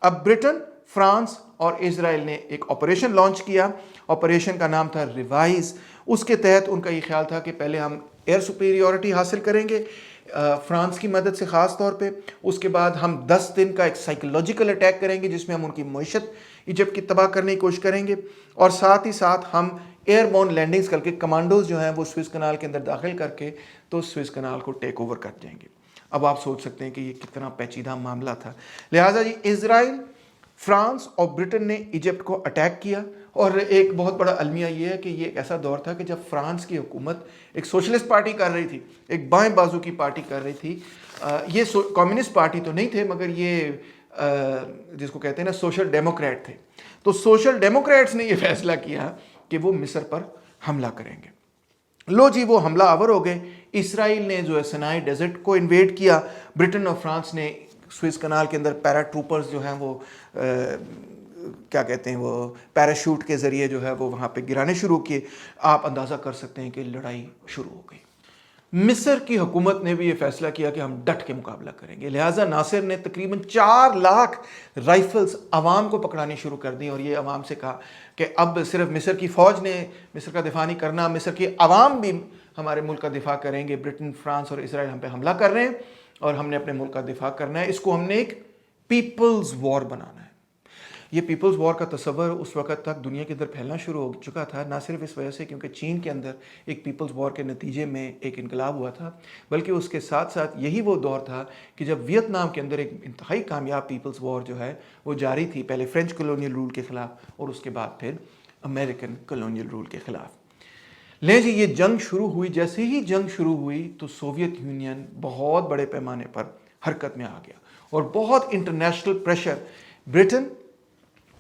اب برٹن، فرانس اور اسرائیل نے ایک آپریشن لانچ کیا، آپریشن کا نام تھا ریوائز۔ اس کے تحت ان کا یہ خیال تھا کہ پہلے ہم ایئر سپیریورٹی حاصل کریں گے فرانس کی مدد سے خاص طور پہ، اس کے بعد ہم 10 دن کا ایک سائیکولوجیکل اٹیک کریں گے جس میں ہم ان کی معیشت ایجپٹ کی تباہ کرنے کی کوشش کریں گے، اور ساتھ ہی ساتھ ہم ایئر بورن لینڈنگز کر کے کمانڈوز جو ہیں وہ سوئس کنال کے اندر داخل کر کے تو سوئس کنال کو ٹیک اوور کر جائیں گے۔ اب آپ سوچ سکتے ہیں کہ یہ کتنا پیچیدہ معاملہ تھا۔ لہٰذا جی اسرائیل، فرانس اور برٹن نے ایجپٹ کو اٹیک کیا، اور ایک بہت بڑا المیہ یہ ہے کہ یہ ایک ایسا دور تھا کہ جب فرانس کی حکومت ایک سوشلسٹ پارٹی کر رہی تھی، ایک بائیں بازو کی پارٹی کر رہی تھی۔ یہ کمیونسٹ پارٹی تو نہیں تھے مگر یہ جس کو کہتے ہیں نا سوشل ڈیموکریٹ تھے۔ تو سوشل ڈیموکریٹس نے یہ فیصلہ کیا کہ وہ مصر پر حملہ کریں گے۔ لو جی وہ حملہ آور ہو گئے۔ اسرائیل نے جو ہے سینائی ڈیزرٹ کو انویڈ کیا، برٹن اور فرانس نے سوئس کنال کے اندر پیرا ٹروپرز جو ہیں وہ کیا کہتے ہیں وہ پیراشوٹ کے ذریعے جو ہے وہ وہاں پہ گرانے شروع کیے۔ آپ اندازہ کر سکتے ہیں کہ لڑائی شروع ہو گئی۔ مصر کی حکومت نے بھی یہ فیصلہ کیا کہ ہم ڈٹ کے مقابلہ کریں گے، لہٰذا ناصر نے تقریباً 4 لاکھ رائفلز عوام کو پکڑانی شروع کر دی، اور یہ عوام سے کہا کہ اب صرف مصر کی فوج نے مصر کا دفاع نہیں کرنا، مصر کی عوام بھی ہمارے ملک کا دفاع کریں گے۔ برٹن، فرانس اور اسرائیل ہم پہ حملہ کر رہے ہیں اور ہم نے اپنے ملک کا دفاع کرنا ہے۔ اس کو ہم نے ایک پیپلز وار بنانا ہے۔ یہ پیپلز وار کا تصور اس وقت تک دنیا کے اندر پھیلنا شروع ہو چکا تھا، نہ صرف اس وجہ سے کیونکہ چین کے اندر ایک پیپلز وار کے نتیجے میں ایک انقلاب ہوا تھا، بلکہ اس کے ساتھ ساتھ یہی وہ دور تھا کہ جب ویتنام کے اندر ایک انتہائی کامیاب پیپلز وار جو ہے وہ جاری تھی، پہلے فرینچ کلونیل رول کے خلاف اور اس کے بعد پھر امریکن کلونیل رول کے خلاف۔ لیں جی یہ جنگ شروع ہوئی، جیسے ہی جنگ شروع ہوئی تو سوویت یونین بہت بڑے پیمانے پر حرکت میں آ گیا، اور بہت انٹرنیشنل پریشر برٹن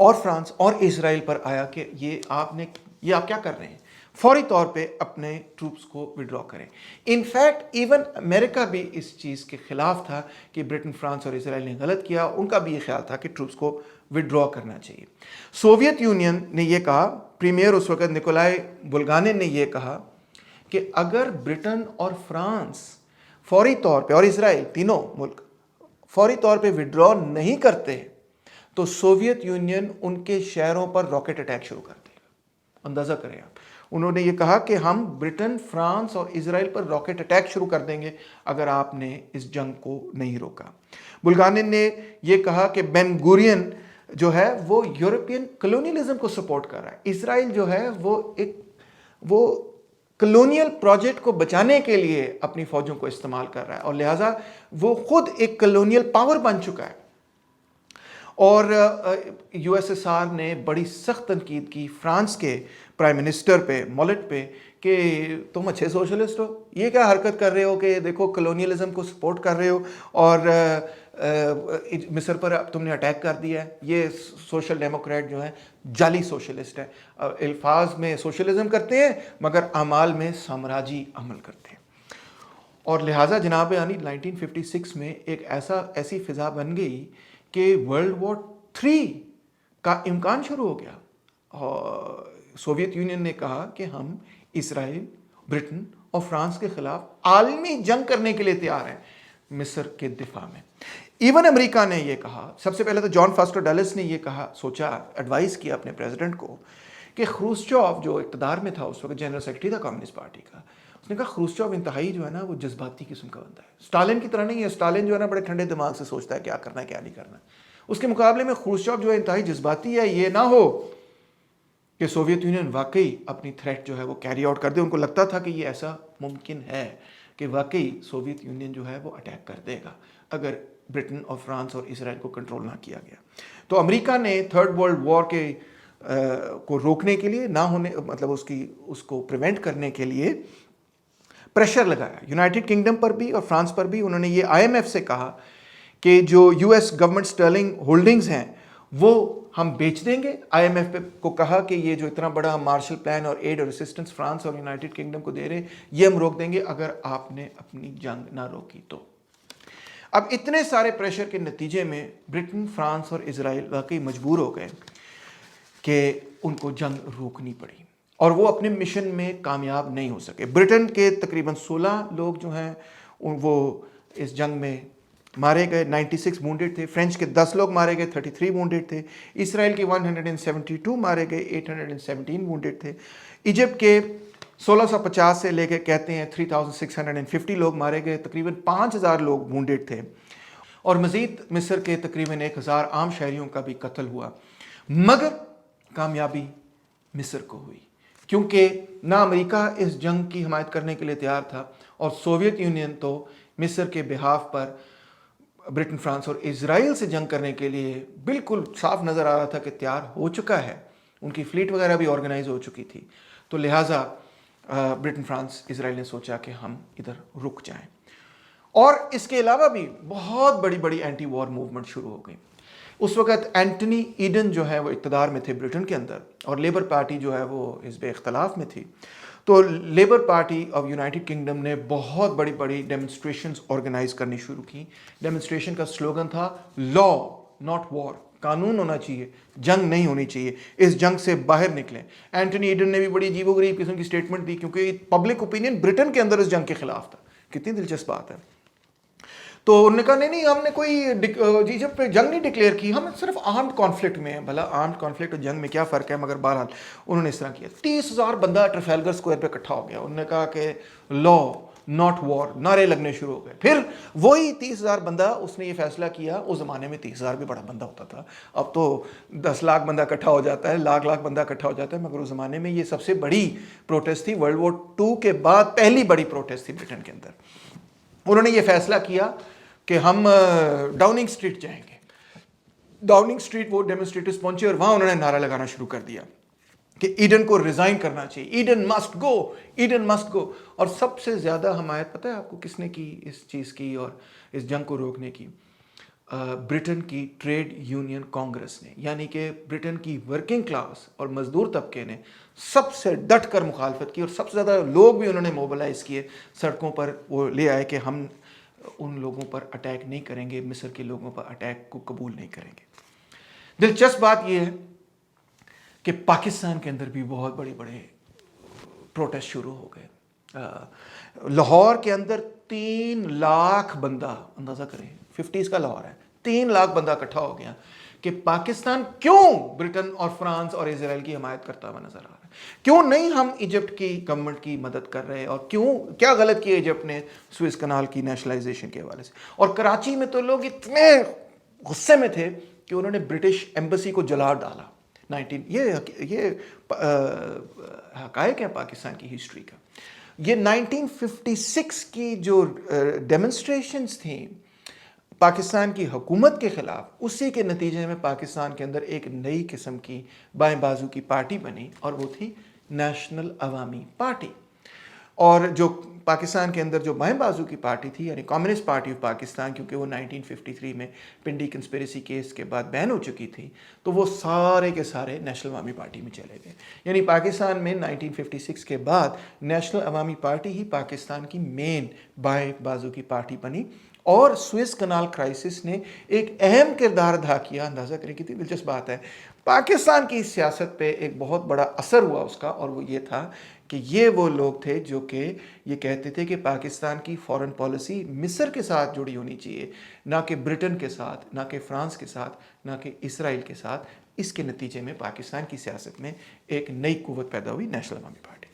اور فرانس اور اسرائیل پر آیا کہ یہ آپ کیا کر رہے ہیں، فوری طور پہ اپنے ٹروپس کو وڈرا کریں۔ انفیکٹ ایون امریکہ بھی اس چیز کے خلاف تھا کہ برٹن، فرانس اور اسرائیل نے غلط کیا، ان کا بھی یہ خیال تھا کہ ٹروپس کو وڈرا کرنا چاہیے۔ سوویت یونین نے یہ کہا، پریمیئر اس وقت نکولائے بلگانن نے یہ کہا کہ اگر برٹن اور فرانس فوری طور پہ اور اسرائیل تینوں ملک فوری طور پہ وڈرا نہیں کرتے تو سوویت یونین ان کے شہروں پر راکٹ اٹیک شروع کر دے گا۔ اندازہ کریں آپ، انہوں نے یہ کہا کہ ہم برٹن، فرانس اور اسرائیل پر راکٹ اٹیک شروع کر دیں گے اگر آپ نے اس جنگ کو نہیں روکا۔ بلگانن نے یہ کہا کہ بین گورین جو ہے وہ یورپین کلونیلزم کو سپورٹ کر رہا ہے، اسرائیل جو ہے وہ کلونیل پروجیکٹ کو بچانے کے لیے اپنی فوجوں کو استعمال کر رہا ہے، اور لہٰذا وہ خود ایک کلونیل پاور بن چکا ہے۔ اور یو ایس ایس آر نے بڑی سخت تنقید کی فرانس کے پرائم منسٹر پہ، مولیٹ پہ، کہ تم اچھے سوشلسٹ ہو، یہ کیا حرکت کر رہے ہو کہ دیکھو کلونیلزم کو سپورٹ کر رہے ہو اور مصر پر تم نے اٹیک کر دیا ہے۔ یہ سوشل ڈیموکریٹ جو ہیں جعلی سوشلسٹ ہیں، الفاظ میں سوشلزم کرتے ہیں مگر اعمال میں سامراجی عمل کرتے ہیں۔ اور لہٰذا جناب یعنی 1956 میں ایک ایسی فضا بن گئی کہ ورلڈ وار 3 کا امکان شروع ہو گیا، اور سوویت یونین نے کہا کہ ہم اسرائیل، برٹن اور فرانس کے خلاف عالمی جنگ کرنے کے لیے تیار ہیں مصر کے دفاع میں۔ ایون امریکہ نے یہ کہا، سب سے پہلے تو جان فاسٹر ڈلس نے یہ کہا، سوچا، ایڈوائز کیا اپنے پریزیڈنٹ کو کہ خروشچوف جو اقتدار میں تھا اس وقت، جنرل سیکرٹری تھا کمیونسٹ پارٹی کا، اس نے کہا خروشچوف انتہائی جو ہے نا وہ جذباتی قسم کا بندہ ہے، اسٹالن کی طرح نہیں ہے۔ اسٹالن جو ہے نا بڑے ٹھنڈے دماغ سے سوچتا ہے کیا کرنا ہے کیا نہیں کرنا، اس کے مقابلے میں خروشچوف جو ہے انتہائی جذباتی ہے۔ یہ نہ ہو کہ سوویت یونین واقعی اپنی تھریٹ جو ہے وہ کیری آؤٹ کر دے، ان کو لگتا تھا کہ یہ ایسا ممکن ہے کہ واقعی سوویت یونین جو ہے وہ اٹیک کر دے گا اگر برٹن اور فرانس اور اسرائیل کو کنٹرول نہ کیا گیا۔ تو امریکہ نے تھرڈ ورلڈ وار کو روکنے کے لیے، نہ ہونے مطلب اس کو پریونٹ کرنے کے لیے پریشر لگایا یونائٹڈ کنگڈم پر بھی اور فرانس پر بھی۔ انہوں نے یہ آئی ایم ایف سے کہا کہ جو U S government Sterling holdings ہیں وہ ہم بیچ دیں گے۔ آئی ایم ایف کو کہا کہ یہ جو اتنا بڑا مارشل پلان اور ایڈ اور اسسٹنس فرانس اور یونائٹڈ کنگڈم کو دے رہے ہیں یہ ہم روک دیں گے اگر آپ نے اپنی جنگ نہ روکی تو۔ اب اتنے سارے پریشر کے نتیجے میں برٹن، فرانس اور اسرائیل واقعی مجبور ہو گئے کہ ان کو جنگ روکنی پڑی، اور وہ اپنے مشن میں کامیاب نہیں ہو سکے. برٹن کے تقریباً 16 لوگ جو ہیں وہ اس جنگ میں مارے گئے, 96 وونڈڈ تھے. فرینچ کے 10 لوگ مارے گئے, 33 وونڈڈ تھے. اسرائیل کے 172 مارے گئے, 817 وونڈڈ تھے. ایجپٹ کے 1650 سے لے کے کہتے ہیں 3650 لوگ مارے گئے, تقریباً 5000 لوگ وونڈڈ تھے. اور مزید مصر کے تقریباً 1000 عام شہریوں کا بھی قتل ہوا. مگر کامیابی مصر کو ہوئی, کیونکہ نہ امریکہ اس جنگ کی حمایت کرنے کے لیے تیار تھا, اور سوویت یونین تو مصر کے بہاف پر برٹن, فرانس اور اسرائیل سے جنگ کرنے کے لیے بالکل صاف نظر آ رہا تھا کہ تیار ہو چکا ہے. ان کی فلیٹ وغیرہ بھی آرگنائز ہو چکی تھی. تو لہٰذا برٹن, فرانس, اسرائیل نے سوچا کہ ہم ادھر رک جائیں. اور اس کے علاوہ بھی بہت بڑی بڑی اینٹی وار موومنٹ شروع ہو گئی. اس وقت اینٹنی ایڈن جو ہے وہ اقتدار میں تھے برٹن کے اندر, اور لیبر پارٹی جو ہے وہ حزب اختلاف میں تھی. تو labour party of United kingdom نے بہت بڑی بڑی ڈیمونسٹریشنز آرگنائز کرنی شروع کی. ڈیمونسٹریشن کا سلوگن تھا لا ناٹ وار, قانون ہونا چاہیے, جنگ نہیں ہونی چاہیے, اس جنگ سے باہر نکلیں. اینٹنی ایڈن نے بھی بڑی عجیب و غریب قسم کی سٹیٹمنٹ دی, کیونکہ پبلک اوپینین برٹن کے اندر اس جنگ کے خلاف تھا. کتنی دلچسپ بات ہے. تو انہوں نے کہا نہیں ہم نے کوئی ایجپٹ پہ جنگ نہیں ڈکلیئر کی, ہم صرف آرمڈ کانفلکٹ میں ہیں. بھلا آرمڈ کانفلکٹ اور جنگ میں کیا فرق ہے, مگر بہرحال انہوں نے اس طرح کیا. 30,000 بندہ ٹرفیلگر اسکوائر پہ اکٹھا ہو گیا. انہوں نے کہا کہ لا ناٹ وار, نعرے لگنے شروع ہو گئے. پھر وہی 30,000 بندہ, اس نے یہ فیصلہ کیا, اس زمانے میں 30,000 بھی بڑا بندہ ہوتا تھا, اب تو 10 لاکھ بندہ اکٹھا ہو جاتا ہے, لاکھ بندہ اکٹھا ہو جاتا ہے, مگر اس زمانے میں یہ سب سے بڑی پروٹیسٹ تھی. ورلڈ وار 2 کے بعد پہلی بڑی پروٹیسٹ تھی برٹن کے اندر. انہوں نے یہ فیصلہ کیا کہ ہم ڈاؤننگ اسٹریٹ جائیں گے. ڈاؤننگ اسٹریٹ وہ ڈیمونسٹریٹرز پہنچے, اور وہاں انہوں نے نعرہ لگانا شروع کر دیا کہ ایڈن کو ریزائن کرنا چاہیے, Eden must go, Eden must go. اور سب سے زیادہ حمایت پتہ ہے آپ کو کس نے کی اس چیز کی اور اس جنگ کو روکنے کی؟ برٹن کی ٹریڈ یونین کانگریس نے, یعنی کہ برٹن کی ورکنگ کلاس اور مزدور طبقے نے سب سے ڈٹ کر مخالفت کی, اور سب سے زیادہ لوگ بھی انہوں نے موبلائز کیے سڑکوں پر. وہ لے آئے کہ ہم ان لوگوں پر اٹیک نہیں کریں گے, مصر کے لوگوں پر اٹیک کو قبول نہیں کریں گے. دلچسپ بات یہ ہے کہ پاکستان کے اندر بھی بہت بڑے پروٹیسٹ شروع ہو گئے. لاہور کے اندر 3 لاکھ بندہ, اندازہ کریں 50s کا لاہور ہے, 3 لاکھ بندہ اکٹھا ہو گیا کہ پاکستان کیوں برٹن اور فرانس اور اسرائیل کی حمایت کرتا ہوا نظر آ رہا ہے, کیوں نہیں ہم ایجپٹ کی گورنمنٹ کی مدد کر رہے, اور کیا غلط کیا ایجپٹ نے سوئس کنال کی نیشنلائزیشن کے حوالے سے. اور کراچی میں تو لوگ اتنے غصے میں تھے کہ انہوں نے برٹش ایمبیسی کو جلا ڈالا. یہ حقائق ہے پاکستان کی ہسٹری کا. یہ 1956 کی جو ڈیمونسٹریشنز تھیں پاکستان کی حکومت کے خلاف, اسی کے نتیجے میں پاکستان کے اندر ایک نئی قسم کی بائیں بازو کی پارٹی بنی, اور وہ تھی نیشنل عوامی پارٹی. اور جو پاکستان کے اندر جو بائیں بازو کی پارٹی تھی, یعنی کمیونسٹ پارٹی آف پاکستان, کیونکہ وہ 1953 میں پنڈی کنسپیریسی کیس کے بعد بین ہو چکی تھی, تو وہ سارے کے سارے نیشنل عوامی پارٹی میں چلے گئے. یعنی پاکستان میں 1956 کے بعد نیشنل عوامی پارٹی ہی پاکستان کی مین بائیں بازو کی پارٹی بنی. اور سوئس کنال کرائسس نے ایک اہم کردار ادا کیا. اندازہ کریں کتنی دلچسپ بات ہے. پاکستان کی سیاست پہ ایک بہت بڑا اثر ہوا اس کا, اور وہ یہ تھا کہ یہ وہ لوگ تھے جو کہ یہ کہتے تھے کہ پاکستان کی فارن پالیسی مصر کے ساتھ جڑی ہونی چاہیے, نہ کہ برٹن کے ساتھ, نہ کہ فرانس کے ساتھ, نہ کہ اسرائیل کے ساتھ. اس کے نتیجے میں پاکستان کی سیاست میں ایک نئی قوت پیدا ہوئی, نیشنل عوامی پارٹی.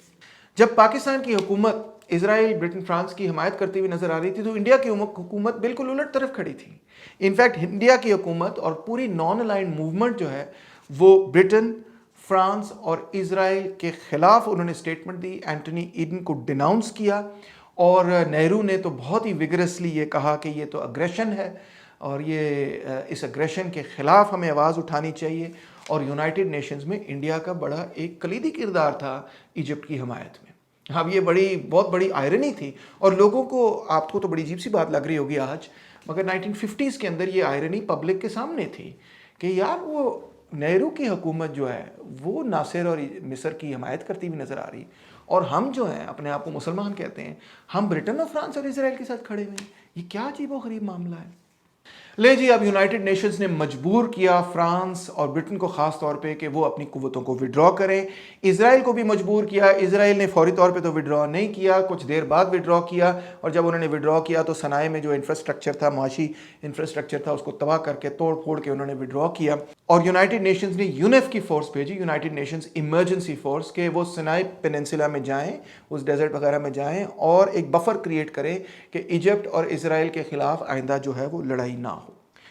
جب پاکستان کی حکومت اسرائیل, برٹن, فرانس کی حمایت کرتی ہوئی نظر آ رہی تھی, تو انڈیا کی حکومت بالکل الٹ طرف کھڑی تھی. انفیکٹ انڈیا کی حکومت اور پوری نان الائنڈ موومنٹ جو ہے وہ برٹن, فرانس اور اسرائیل کے خلاف انہوں نے اسٹیٹمنٹ دی. اینٹنی ایڈن کو ڈیناؤنس کیا, اور نہرو نے تو بہت ہی وگرسلی یہ کہا کہ یہ تو اگریشن ہے, اور یہ اس اگریشن کے خلاف ہمیں آواز اٹھانی چاہیے. اور یونائٹڈ نیشنز میں انڈیا کا بڑا ایک کلیدی کردار تھا ایجپٹ کی حمایت میں. اب یہ بہت بڑی آئرنی تھی, اور لوگوں کو, آپ کو تو بڑی عجیب سی بات لگ رہی ہوگی آج, مگر 1950s کے اندر یہ آئرنی پبلک کے سامنے تھی کہ یار وہ نہرو کی حکومت جو ہے وہ ناصر اور مصر کی حمایت کرتی ہوئی نظر آ رہی, اور ہم جو ہیں اپنے آپ کو مسلمان کہتے ہیں, ہم برٹن اور فرانس اور اسرائیل کے ساتھ کھڑے ہوئے ہیں. یہ کیا عجیب و غریب معاملہ ہے. لے جی اب یونائٹڈ نیشنز نے مجبور کیا فرانس اور برٹن کو خاص طور پہ کہ وہ اپنی قوتوں کو وڈرا کریں. اسرائیل کو بھی مجبور کیا. اسرائیل نے فوری طور پہ تو وڈرا نہیں کیا, کچھ دیر بعد وڈرا کیا, اور جب انہوں نے وڈرا کیا تو صنائع میں جو انفراسٹرکچر تھا, معاشی انفراسٹرکچر تھا, اس کو تباہ کر کے توڑ پھوڑ کے انہوں نے وڈرا کیا. اور یونائٹڈ نیشنز نے یونیف کی فورس بھیجی, یونائٹڈ نیشنز ایمرجنسی فورس, کہ وہ سنائی پیننسلا میں جائیں, اس ڈیزرٹ وغیرہ میں جائیں اور ایک بفر کریٹ کریں کہ ایجپٹ اور اسرائیل کے خلاف آئندہ جو ہے وہ لڑائی نہ ہو.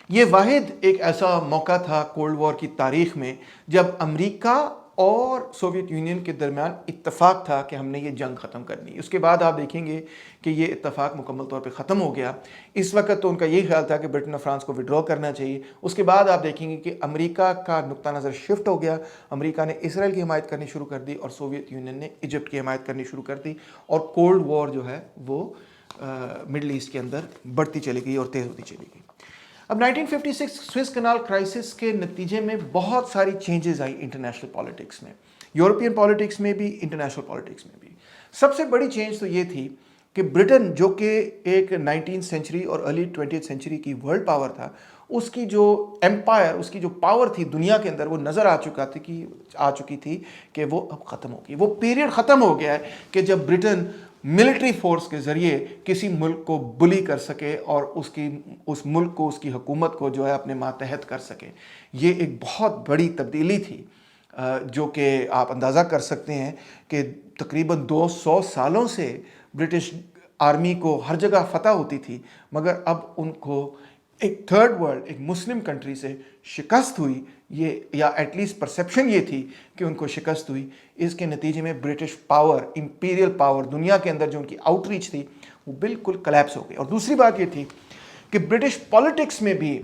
یہ واحد ایک ایسا موقع تھا کولڈ وار کی تاریخ میں جب امریکہ اور سوویت یونین کے درمیان اتفاق تھا کہ ہم نے یہ جنگ ختم کرنی. اس کے بعد آپ دیکھیں گے کہ یہ اتفاق مکمل طور پہ ختم ہو گیا. اس وقت تو ان کا یہی خیال تھا کہ برٹن اور فرانس کو وڈرا کرنا چاہیے. اس کے بعد آپ دیکھیں گے کہ امریکہ کا نقطہ نظر شفٹ ہو گیا. امریکہ نے اسرائیل کی حمایت کرنی شروع کر دی اور سوویت یونین نے ایجپٹ کی حمایت کرنی شروع کر دی, اور کولڈ وار جو ہے وہ مڈل ایسٹ کے اندر بڑھتی چلی گئی اور تیز ہوتی چلی گئی. اب 1956 سوئس کنال کرائسس کے نتیجے میں بہت ساری چینجز آئی انٹرنیشنل پالیٹکس میں, یورپین پالیٹکس میں بھی, انٹرنیشنل پالیٹکس میں بھی. سب سے بڑی چینج تو یہ تھی کہ برٹن, جو کہ ایک 19th سینچری اور ارلی 20th سینچری کی ورلڈ پاور تھا, اس کی جو ایمپائر, اس کی جو پاور تھی دنیا کے اندر, وہ نظر آ چکی تھی کہ وہ اب ختم ہوگی. وہ پیریڈ ختم ہو گیا ہے کہ جب برٹن ملٹری فورس کے ذریعے کسی ملک کو بلی کر سکے اور اس ملک کو, اس کی حکومت کو جو ہے اپنے ماتحت کر سکے. یہ ایک بہت بڑی تبدیلی تھی جو کہ آپ اندازہ کر سکتے ہیں کہ تقریباً 200 سالوں سے برٹش آرمی کو ہر جگہ فتح ہوتی تھی, مگر اب ان کو ایک تھرڈ ورلڈ, ایک مسلم کنٹری سے شکست ہوئی. یہ یا ایٹ لیسٹ پرسیپشن یہ تھی کہ ان کو شکست ہوئی. اس کے نتیجے میں برٹش پاور, امپیریل پاور, دنیا کے اندر جو ان کی آؤٹ ریچ تھی وہ بالکل کلیپس ہو گئی. اور دوسری بات یہ تھی کہ برٹش پالیٹکس میں بھی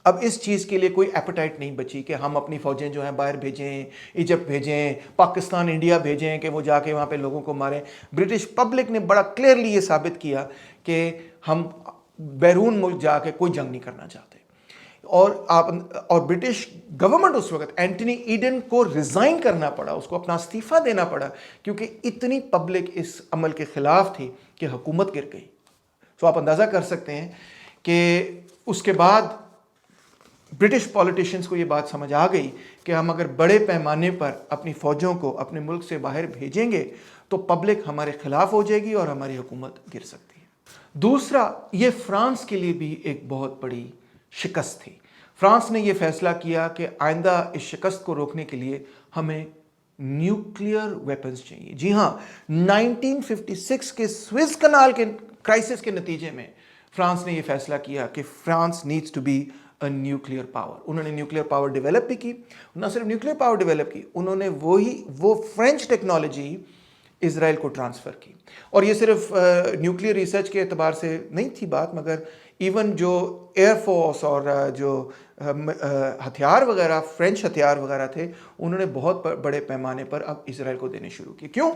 اب اس چیز کے لیے کوئی ایپیٹائٹ نہیں بچی کہ ہم اپنی فوجیں جو ہیں باہر بھیجیں, ایجپٹ بھیجیں, پاکستان, انڈیا بھیجیں کہ وہ جا کے وہاں پہ لوگوں کو ماریں. برٹش پبلک نے بڑا کلیئرلی یہ ثابت کیا کہ ہم بیرون ملک جا کے کوئی جنگ نہیں کرنا چاہتے. اور برٹش گورنمنٹ اس وقت اینٹنی ایڈن کو ریزائن کرنا پڑا, اس کو اپنا استعفیٰ دینا پڑا, کیونکہ اتنی پبلک اس عمل کے خلاف تھی کہ حکومت گر گئی. تو آپ اندازہ کر سکتے ہیں کہ اس کے بعد برٹش پولیٹیشنز کو یہ بات سمجھ آ گئی کہ ہم اگر بڑے پیمانے پر اپنی فوجوں کو اپنے ملک سے باہر بھیجیں گے تو پبلک ہمارے خلاف ہو جائے گی اور ہماری حکومت گر سکتی ہے. دوسرا, یہ فرانس کے لیے بھی ایک بہت بڑی شکست تھی. فرانس نے یہ فیصلہ کیا کہ آئندہ اس شکست کو روکنے کے لیے ہمیں نیوکلیئر ویپنز چاہیے. جی ہاں, 1956 کے سوئس کنال کے کرائسس کے نتیجے میں فرانس نے یہ فیصلہ کیا کہ France needs to be a nuclear power. انہوں نے نیوکلیئر پاور ڈیولپ بھی کی. نہ صرف نیوکلیئر پاور ڈیولپ کی, انہوں نے وہ فرینچ ٹیکنالوجی اسرائیل کو ٹرانسفر کی. اور یہ صرف نیوکلیئر ریسرچ کے اعتبار سے نہیں تھی بات, مگر ایون جو ایئر فورس اور جو ہتھیار وغیرہ, فرینچ ہتھیار وغیرہ تھے, انہوں نے بہت بڑے پیمانے پر اب اسرائیل کو دینے شروع کیے. کیوں؟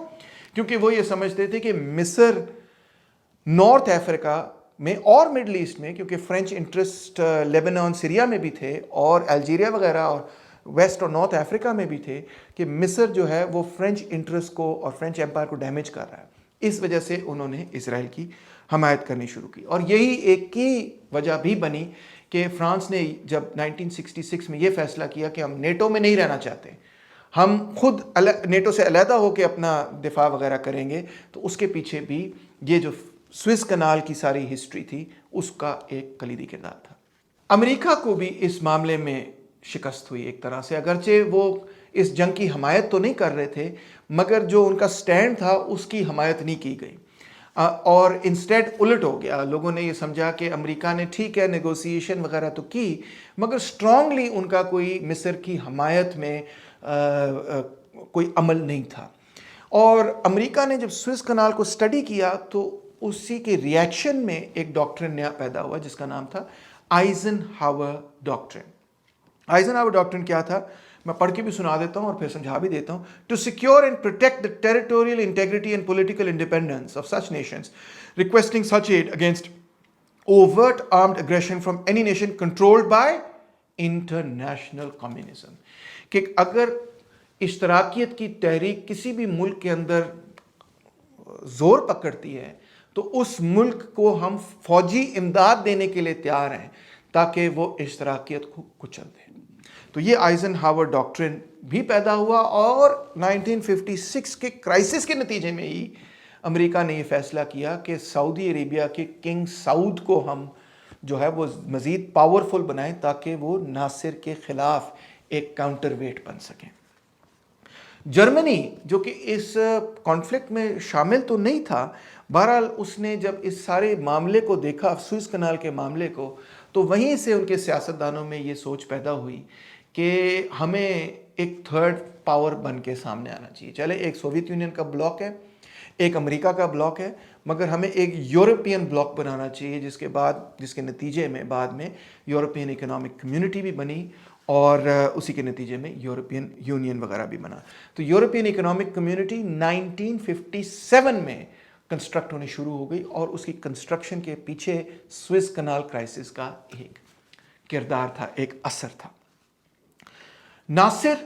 کیونکہ وہ یہ سمجھتے تھے کہ مصر, نارتھ افریقہ میں اور مڈل ایسٹ میں, کیونکہ فرینچ انٹرسٹ لیبنان, سیریا میں بھی تھے, اور الجیریا وغیرہ اور ویسٹ اور نارتھ افریقہ میں بھی تھے, کہ مصر جو ہے وہ فرینچ انٹرسٹ کو اور فرینچ ایمپائر کو ڈیمیج کر رہا ہے. اس وجہ سے انہوں نے اسرائیل کی حمایت کرنی شروع کی. اور یہی ایک کی وجہ بھی بنی کہ فرانس نے جب 1966 میں یہ فیصلہ کیا کہ ہم نیٹو میں نہیں رہنا چاہتے, ہم خود نیٹو سے علیحدہ ہو کے اپنا دفاع وغیرہ کریں گے, تو اس کے پیچھے بھی یہ جو سوئس کنال کی ساری ہسٹری تھی اس کا ایک کلیدی کردار تھا. امریکہ کو بھی اس معاملے میں شکست ہوئی ایک طرح سے, اگرچہ وہ اس جنگ کی حمایت تو نہیں کر رہے تھے, مگر جو ان کا سٹینڈ تھا اس کی حمایت نہیں کی گئی, اور انسٹیڈ الٹ ہو گیا. لوگوں نے یہ سمجھا کہ امریکہ نے ٹھیک ہے نیگوسیشن وغیرہ تو کی, مگر سٹرونگلی ان کا کوئی مصر کی حمایت میں کوئی عمل نہیں تھا. اور امریکہ نے جب سوئس کنال کو سٹڈی کیا تو اسی کے ریاکشن میں ایک ڈاکٹرن نیا پیدا ہوا جس کا نام تھا آئزن ہاور ڈاکٹرن. آئزن ہاور ڈاکٹرن کیا تھا, میں پڑھ کے بھی سنا دیتا ہوں اور پھر سمجھا بھی دیتا ہوں. To secure and protect the territorial integrity and political independence of such nations requesting such aid against overt armed aggression from any nation controlled by international communism. کہ اگر اشتراکیت کی تحریک کسی بھی ملک کے اندر زور پکڑتی ہے تو اس ملک کو ہم فوجی امداد دینے کے لیے تیار ہیں تاکہ وہ اشتراکیت کو کچل دیں۔ تو یہ آئزن ہاور ڈاکٹرن بھی پیدا ہوا، اور 1956 کے کرائسس کے نتیجے میں ہی امریکہ نے یہ فیصلہ کیا کہ سعودی عربیہ کے کنگ سعود کو ہم جو ہے وہ مزید پاورفل بنائیں تاکہ وہ ناصر کے خلاف ایک کاؤنٹر ویٹ بن سکیں۔ جرمنی جو کہ اس کانفلکٹ میں شامل تو نہیں تھا، بہرحال اس نے جب اس سارے معاملے کو دیکھا، سوئس کنال کے معاملے کو، تو وہیں سے ان کے سیاستدانوں میں یہ سوچ پیدا ہوئی کہ ہمیں ایک تھرڈ پاور بن کے سامنے آنا چاہیے۔ چلے ایک سوویت یونین کا بلاک ہے، ایک امریکہ کا بلاک ہے، مگر ہمیں ایک یورپین بلاک بنانا چاہیے، جس کے نتیجے میں بعد میں یورپین اکنامک کمیونٹی بھی بنی، اور اسی کے نتیجے میں یورپین یونین وغیرہ بھی بنا۔ تو یورپین اکنامک کمیونٹی 1957 میں کنسٹرکٹ ہونی شروع ہو گئی، اور اس کی کنسٹرکشن کے پیچھے سوئس کنال کرائسس کا ایک کردار تھا، ایک اثر تھا۔ ناصر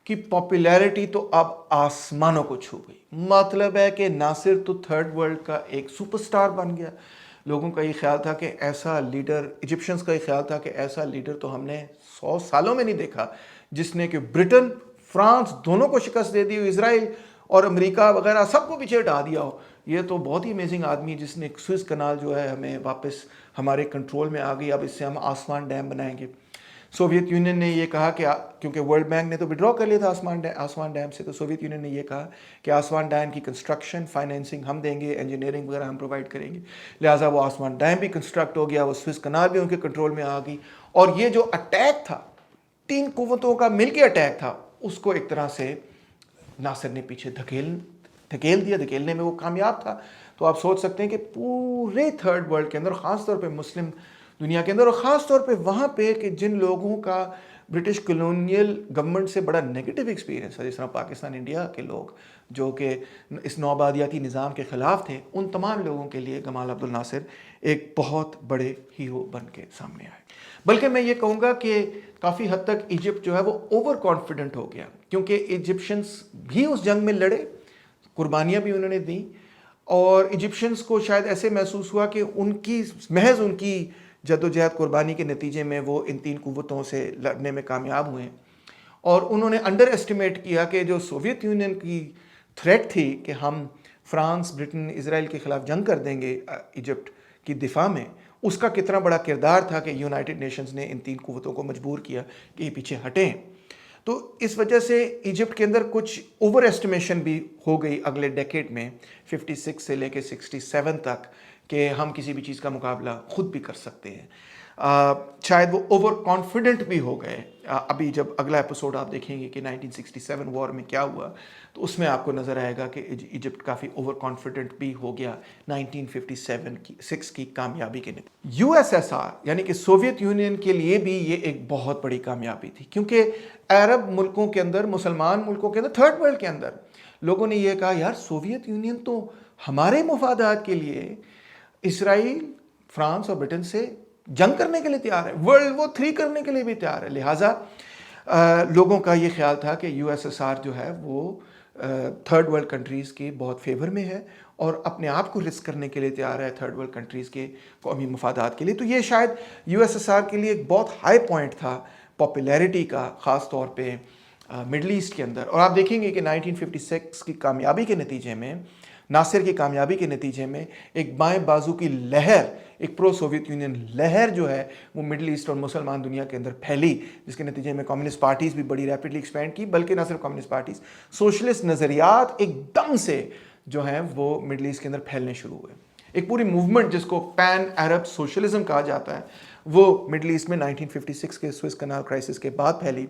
کی پاپولیرٹی تو اب آسمانوں کو چھو گئی، مطلب ہے کہ ناصر تو تھرڈ ورلڈ کا ایک سپر سٹار بن گیا۔ لوگوں کا یہ خیال تھا کہ ایسا لیڈر، ایجپشنز کا یہ خیال تھا کہ ایسا لیڈر تو ہم نے 100 سالوں میں نہیں دیکھا، جس نے کہ برٹن، فرانس دونوں کو شکست دے دی ہو، اسرائیل اور امریکہ وغیرہ سب کو پیچھے ہٹا دیا ہو۔ یہ تو بہت ہی امیزنگ آدمی ہے، جس نے سوئس کنال جو ہے ہمیں واپس ہمارے کنٹرول میں آ گئی، اب اس سے ہم آسمان ڈیم بنائیں گے۔ سوویت یونین نے یہ کہا کہ کیونکہ ورلڈ بینک نے تو وڈرا کر لیا تھا آسمان ڈیم سے، تو سوویت یونین نے یہ کہا کہ آسمان ڈیم کی کنسٹرکشن، فائنینسنگ ہم دیں گے، انجینئرنگ وغیرہ ہم پرووائڈ کریں گے، لہٰذا وہ آسمان ڈیم بھی کنسٹرکٹ ہو گیا، وہ سوئس کنال بھی ان کے کنٹرول میں آ گئی، اور یہ جو اٹیک تھا، 3 قوتوں کا مل کے اٹیک تھا، اس کو ایک طرح سے ناصر نے پیچھے دھکیل دیا، دھکیلنے میں وہ کامیاب تھا۔ تو آپ سوچ سکتے ہیں کہ پورے تھرڈ ورلڈ کے اندر، خاص طور پہ مسلم دنیا کے اندر، اور خاص طور پہ وہاں پہ کہ جن لوگوں کا برٹش کلونیل گورنمنٹ سے بڑا نیگیٹو ایکسپیرینس ہے، جس طرح پاکستان، انڈیا کے لوگ جو کہ اس نوآبادیاتی نظام کے خلاف تھے، ان تمام لوگوں کے لیے گمال عبد الناصر ایک بہت بڑے ہیرو بن کے سامنے آئے۔ بلکہ میں یہ کہوں گا کہ کافی حد تک ایجپٹ جو ہے وہ اوور کانفیڈنٹ ہو گیا، کیونکہ ایجپشنز بھی اس جنگ میں لڑے، قربانیاں بھی انہوں نے دیں، اور ایجپشنز کو شاید ایسے محسوس ہوا کہ محض ان کی جدوجہد قربانی کے نتیجے میں وہ ان 3 قوتوں سے لڑنے میں کامیاب ہوئے، اور انہوں نے انڈر ایسٹیمیٹ کیا کہ جو سوویت یونین کی تھریٹ تھی کہ ہم فرانس، برٹن، اسرائیل کے خلاف جنگ کر دیں گے ایجپٹ کی دفاع میں، اس کا کتنا بڑا کردار تھا کہ یونائٹڈ نیشنز نے ان 3 قوتوں کو مجبور کیا کہ یہ پیچھے ہٹیں۔ تو اس وجہ سے ایجپٹ کے اندر کچھ اوور ایسٹیمیشن بھی ہو گئی اگلے ڈیکیڈ میں، 56 سے لے کے 67 تک، کہ ہم کسی بھی چیز کا مقابلہ خود بھی کر سکتے ہیں۔ شاید وہ اوور کانفیڈنٹ بھی ہو گئے۔ ابھی جب اگلا ایپیسوڈ آپ دیکھیں گے کہ 1967 وار میں کیا ہوا، تو اس میں آپ کو نظر آئے گا کہ ایجپٹ کافی اوور کانفیڈنٹ بھی ہو گیا 1956 کی کامیابی کے نتیجے۔ یو ایس ایس آر یعنی کہ سوویت یونین کے لیے بھی یہ ایک بہت بڑی کامیابی تھی، کیونکہ عرب ملکوں کے اندر، مسلمان ملکوں کے اندر، تھرڈ ورلڈ کے اندر لوگوں نے یہ کہا یار سوویت یونین تو ہمارے مفادات کے لیے اسرائیل، فرانس اور برٹن سے جنگ کرنے کے لیے تیار ہے، ورلڈ وار 3 کرنے کے لیے بھی تیار ہے، لہٰذا لوگوں کا یہ خیال تھا کہ یو ایس ایس آر جو ہے وہ تھرڈ ورلڈ کنٹریز کے بہت فیور میں ہے، اور اپنے آپ کو رسک کرنے کے لیے تیار ہے تھرڈ ورلڈ کنٹریز کے قومی مفادات کے لیے۔ تو یہ شاید یو ایس ایس آر کے لیے ایک بہت ہائی پوائنٹ تھا پاپولیرٹی کا، خاص طور پہ مڈل ایسٹ کے اندر۔ اور آپ دیکھیں گے کہ 1956 کی کامیابی کے نتیجے میں، ناصر کی کامیابی کے نتیجے میں، ایک بائیں بازو کی لہر، ایک پرو سوویت یونین لہر جو ہے وہ مڈل ایسٹ اور مسلمان دنیا کے اندر پھیلی، جس کے نتیجے میں کمیونسٹ پارٹیز بھی بڑی ریپڈلی ایکسپینڈ کی، بلکہ نہ صرف کمیونسٹ پارٹیز، سوشلسٹ نظریات ایک دم سے جو ہیں وہ مڈل ایسٹ کے اندر پھیلنے شروع ہوئے۔ ایک پوری موومنٹ جس کو پین عرب سوشلزم کہا جاتا ہے، وہ مڈل ایسٹ میں 1956 کے سوئس کنال کرائسس کے بعد پھیلی۔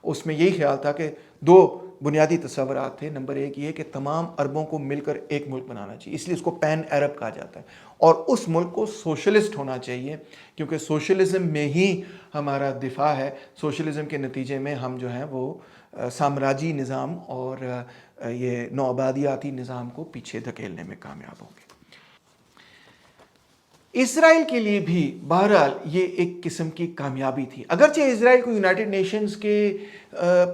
اس میں یہی خیال تھا کہ 2 بنیادی تصورات تھے۔ نمبر 1 یہ کہ تمام عربوں کو مل کر ایک ملک بنانا چاہیے، اس لیے اس کو پین عرب کہا جاتا ہے، اور اس ملک کو سوشلسٹ ہونا چاہیے، کیونکہ سوشلزم میں ہی ہمارا دفاع ہے۔ سوشلزم کے نتیجے میں ہم جو ہیں وہ سامراجی نظام اور یہ نوآبادیاتی نظام کو پیچھے دھکیلنے میں کامیاب ہوں گے۔ اسرائیل کے لیے بھی بہرحال یہ ایک قسم کی کامیابی تھی، اگرچہ اسرائیل کو یونائٹڈ نیشنز کے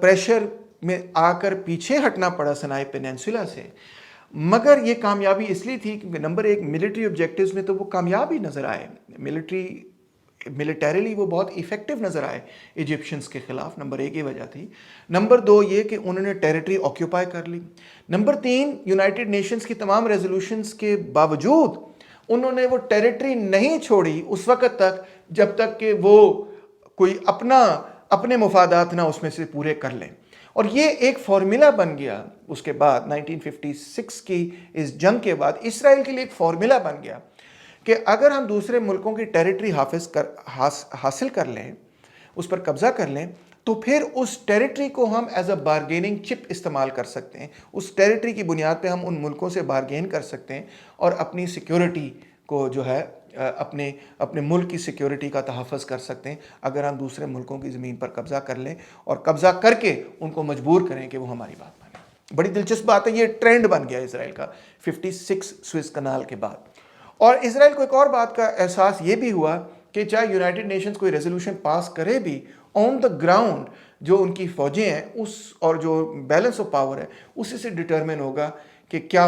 پریشر میں آ کر پیچھے ہٹنا پڑا سینائی پیننسولا سے، مگر یہ کامیابی اس لیے تھی کیونکہ نمبر 1 ملٹری آبجیکٹیوز میں تو وہ کامیاب ہی نظر آئے، ملٹری ملیٹریلی وہ بہت ایفیکٹو نظر آئے ایجپشنز کے خلاف، نمبر 1 یہ وجہ تھی۔ نمبر 2 یہ کہ انہوں نے ٹیریٹری آکیوپائی کر لی۔ نمبر 3 یونائٹڈ نیشنز کی تمام ریزولوشنز کے باوجود انہوں نے وہ ٹیریٹری نہیں چھوڑی اس وقت تک جب تک کہ وہ کوئی اپنے مفادات نہ اس میں سے پورے کر لیں۔ اور یہ ایک فارمولا بن گیا اس کے بعد 1956 کی اس جنگ کے بعد اسرائیل کے لیے ایک فارمولا بن گیا کہ اگر ہم دوسرے ملکوں کی ٹیریٹری حاصل کر لیں، اس پر قبضہ کر لیں، تو پھر اس ٹیریٹری کو ہم ایز اے بارگیننگ چپ استعمال کر سکتے ہیں۔ اس ٹیریٹری کی بنیاد پہ ہم ان ملکوں سے بارگین کر سکتے ہیں اور اپنی سیکیورٹی کو جو ہے اپنے ملک کی سیکیورٹی کا تحفظ کر سکتے ہیں اگر ہم دوسرے ملکوں کی زمین پر قبضہ کر لیں اور قبضہ کر کے ان کو مجبور کریں کہ وہ ہماری بات مانیں۔ بڑی دلچسپ بات ہے، یہ ٹرینڈ بن گیا اسرائیل کا 56 سوئس کنال کے بعد۔ اور اسرائیل کو ایک اور بات کا احساس یہ بھی ہوا کہ چاہے یونائٹڈ نیشنز کوئی ریزولوشن پاس کرے بھی، آن دا گراؤنڈ جو ان کی فوجیں ہیں اور جو بیلنس آف پاور ہے اسی سے ڈٹرمن ہوگا کہ کیا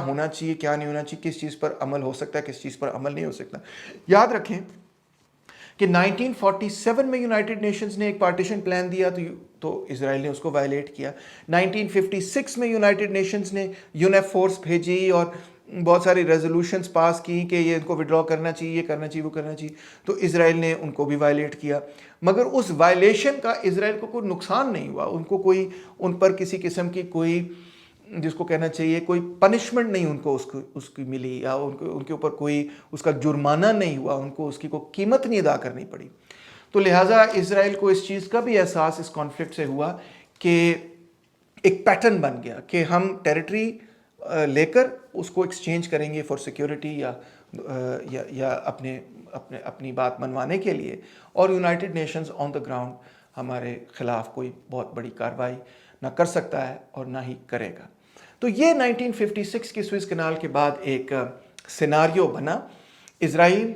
ہونا چاہیے، کیا نہیں ہونا چاہیے، کس چیز پر عمل ہو سکتا ہے، کس چیز پر عمل نہیں ہو سکتا۔ یاد رکھیں کہ 1947 میں یونائٹڈ نیشنز نے ایک پارٹیشن پلان دیا تو اسرائیل نے اس کو وائلیٹ کیا۔ 1956 میں یونائٹڈ نیشنز نے یونیف فورس بھیجی اور بہت ساری ریزولوشنز پاس کی کہ یہ ان کو وڈرا کرنا چاہیے، یہ کرنا چاہیے، وہ کرنا چاہیے، تو اسرائیل نے ان کو بھی وائلیٹ کیا۔ مگر اس وائلیشن کا اسرائیل کو کوئی نقصان نہیں ہوا، ان پر کسی قسم کی کوئی، جس کو کہنا چاہیے، کوئی پنشمنٹ نہیں ان کو اس کی ملی، یا ان کے اوپر کوئی اس کا جرمانہ نہیں ہوا، ان کو اس کی کوئی قیمت نہیں ادا کرنی پڑی۔ تو لہٰذا اسرائیل کو اس چیز کا بھی احساس اس کانفلکٹ سے ہوا کہ ایک پیٹرن بن گیا کہ ہم ٹیریٹری لے کر اس کو ایکسچینج کریں گے فار سیکیورٹی یا اپنی بات منوانے کے لیے، اور United nations on the ground ہمارے خلاف کوئی بہت بڑی کارروائی نہ کر سکتا ہے اور نہ ہی کرے گا۔ تو یہ 1956 کی سوئس کنال کے بعد ایک سیناریو بنا۔ اسرائیل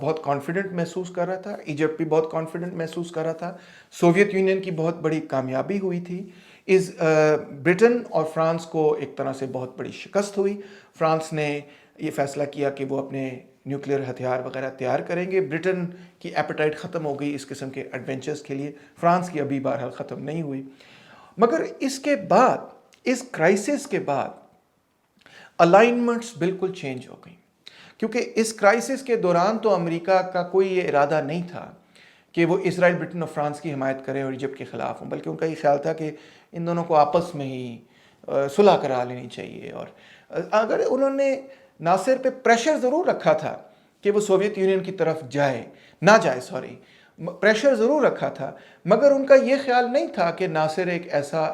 بہت کانفیڈنٹ محسوس کر رہا تھا، ایجپٹ بھی بہت کانفیڈنٹ محسوس کر رہا تھا، سوویت یونین کی بہت بڑی کامیابی ہوئی تھی، برٹن اور فرانس کو ایک طرح سے بہت بڑی شکست ہوئی۔ فرانس نے یہ فیصلہ کیا کہ وہ اپنے نیوکلیر ہتھیار وغیرہ تیار کریں گے۔ برٹن کی ایپیٹائٹ ختم ہو گئی اس قسم کے ایڈونچرز کے لیے، فرانس کی ابھی بہرحال ختم نہیں ہوئی۔ مگر اس کے بعد، اس کرائسس کے بعد الائنمنٹس بالکل چینج ہو گئی، کیونکہ اس کرائسس کے دوران تو امریکہ کا کوئی یہ ارادہ نہیں تھا کہ وہ اسرائیل، برٹن اور فرانس کی حمایت کریں اور ایجپٹ کے خلاف ہوں، بلکہ ان کا یہ خیال تھا کہ ان دونوں کو آپس میں ہی صلح کرا لینی چاہیے۔ اور اگر انہوں نے ناصر پہ پریشر ضرور رکھا تھا کہ وہ سوویت یونین کی طرف پریشر ضرور رکھا تھا، مگر ان کا یہ خیال نہیں تھا کہ ناصر ایک ایسا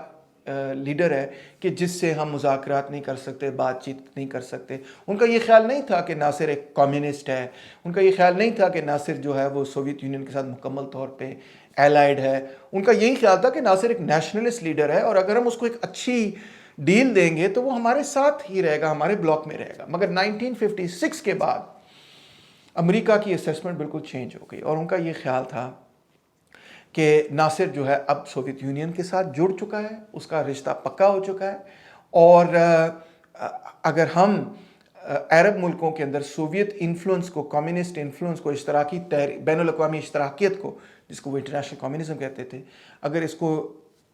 لیڈر ہے کہ جس سے ہم مذاکرات نہیں کر سکتے، بات چیت نہیں کر سکتے۔ ان کا یہ خیال نہیں تھا کہ ناصر ایک کمیونسٹ ہے، ان کا یہ خیال نہیں تھا کہ ناصر جو ہے وہ سوویت یونین کے ساتھ مکمل طور پہ ایلائیڈ ہے۔ ان کا یہی خیال تھا کہ ناصر ایک نیشنلسٹ لیڈر ہے اور اگر ہم اس کو ایک اچھی ڈیل دیں گے تو وہ ہمارے ساتھ ہی رہے گا، ہمارے بلاک میں رہے گا۔ مگر 1956 کے بعد امریکہ کی اسیسمنٹ بالکل چینج ہو گئی اور ان کا یہ خیال تھا کہ ناصر جو ہے اب سوویت یونین کے ساتھ جڑ چکا ہے، اس کا رشتہ پکا ہو چکا ہے، اور اگر ہم عرب ملکوں کے اندر سوویت انفلوئنس کو، کمیونسٹ انفلوئنس کو، اشتراکی بین الاقوامی اشتراکیت کو، جس کو وہ انٹرنیشنل کمیونزم کہتے تھے، اگر اس کو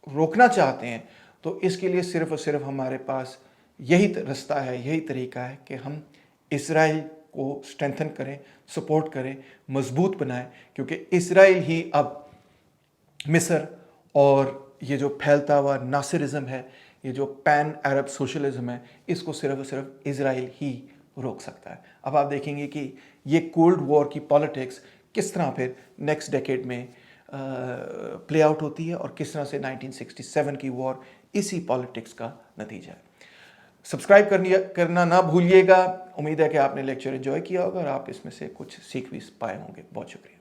روکنا چاہتے ہیں تو اس کے لیے صرف اور صرف ہمارے پاس یہی رستہ ہے، یہی طریقہ ہے کہ ہم اسرائیل کو اسٹرینتھن کریں، سپورٹ کریں، مضبوط بنائیں، کیونکہ اسرائیل ہی اب مصر اور یہ جو پھیلتا ہوا ناصرزم ہے، یہ جو پین عرب سوشلزم ہے، اس کو صرف اور صرف اسرائیل ہی روک سکتا ہے۔ اب آپ دیکھیں گے کہ یہ کولڈ وار کی پالیٹکس کس طرح پھر نیکسٹ ڈیکیڈ میں پلے آؤٹ ہوتی ہے اور کس طرح سے 1967 کی وار اسی پالیٹکس کا نتیجہ ہے۔ سبسکرائب کرنا نہ بھولیے گا۔ امید ہے کہ آپ نے لیکچر انجوائے کیا ہوگا اور آپ اس میں سے کچھ سیکھ بھی پائے ہوں گے۔ بہت شکریہ۔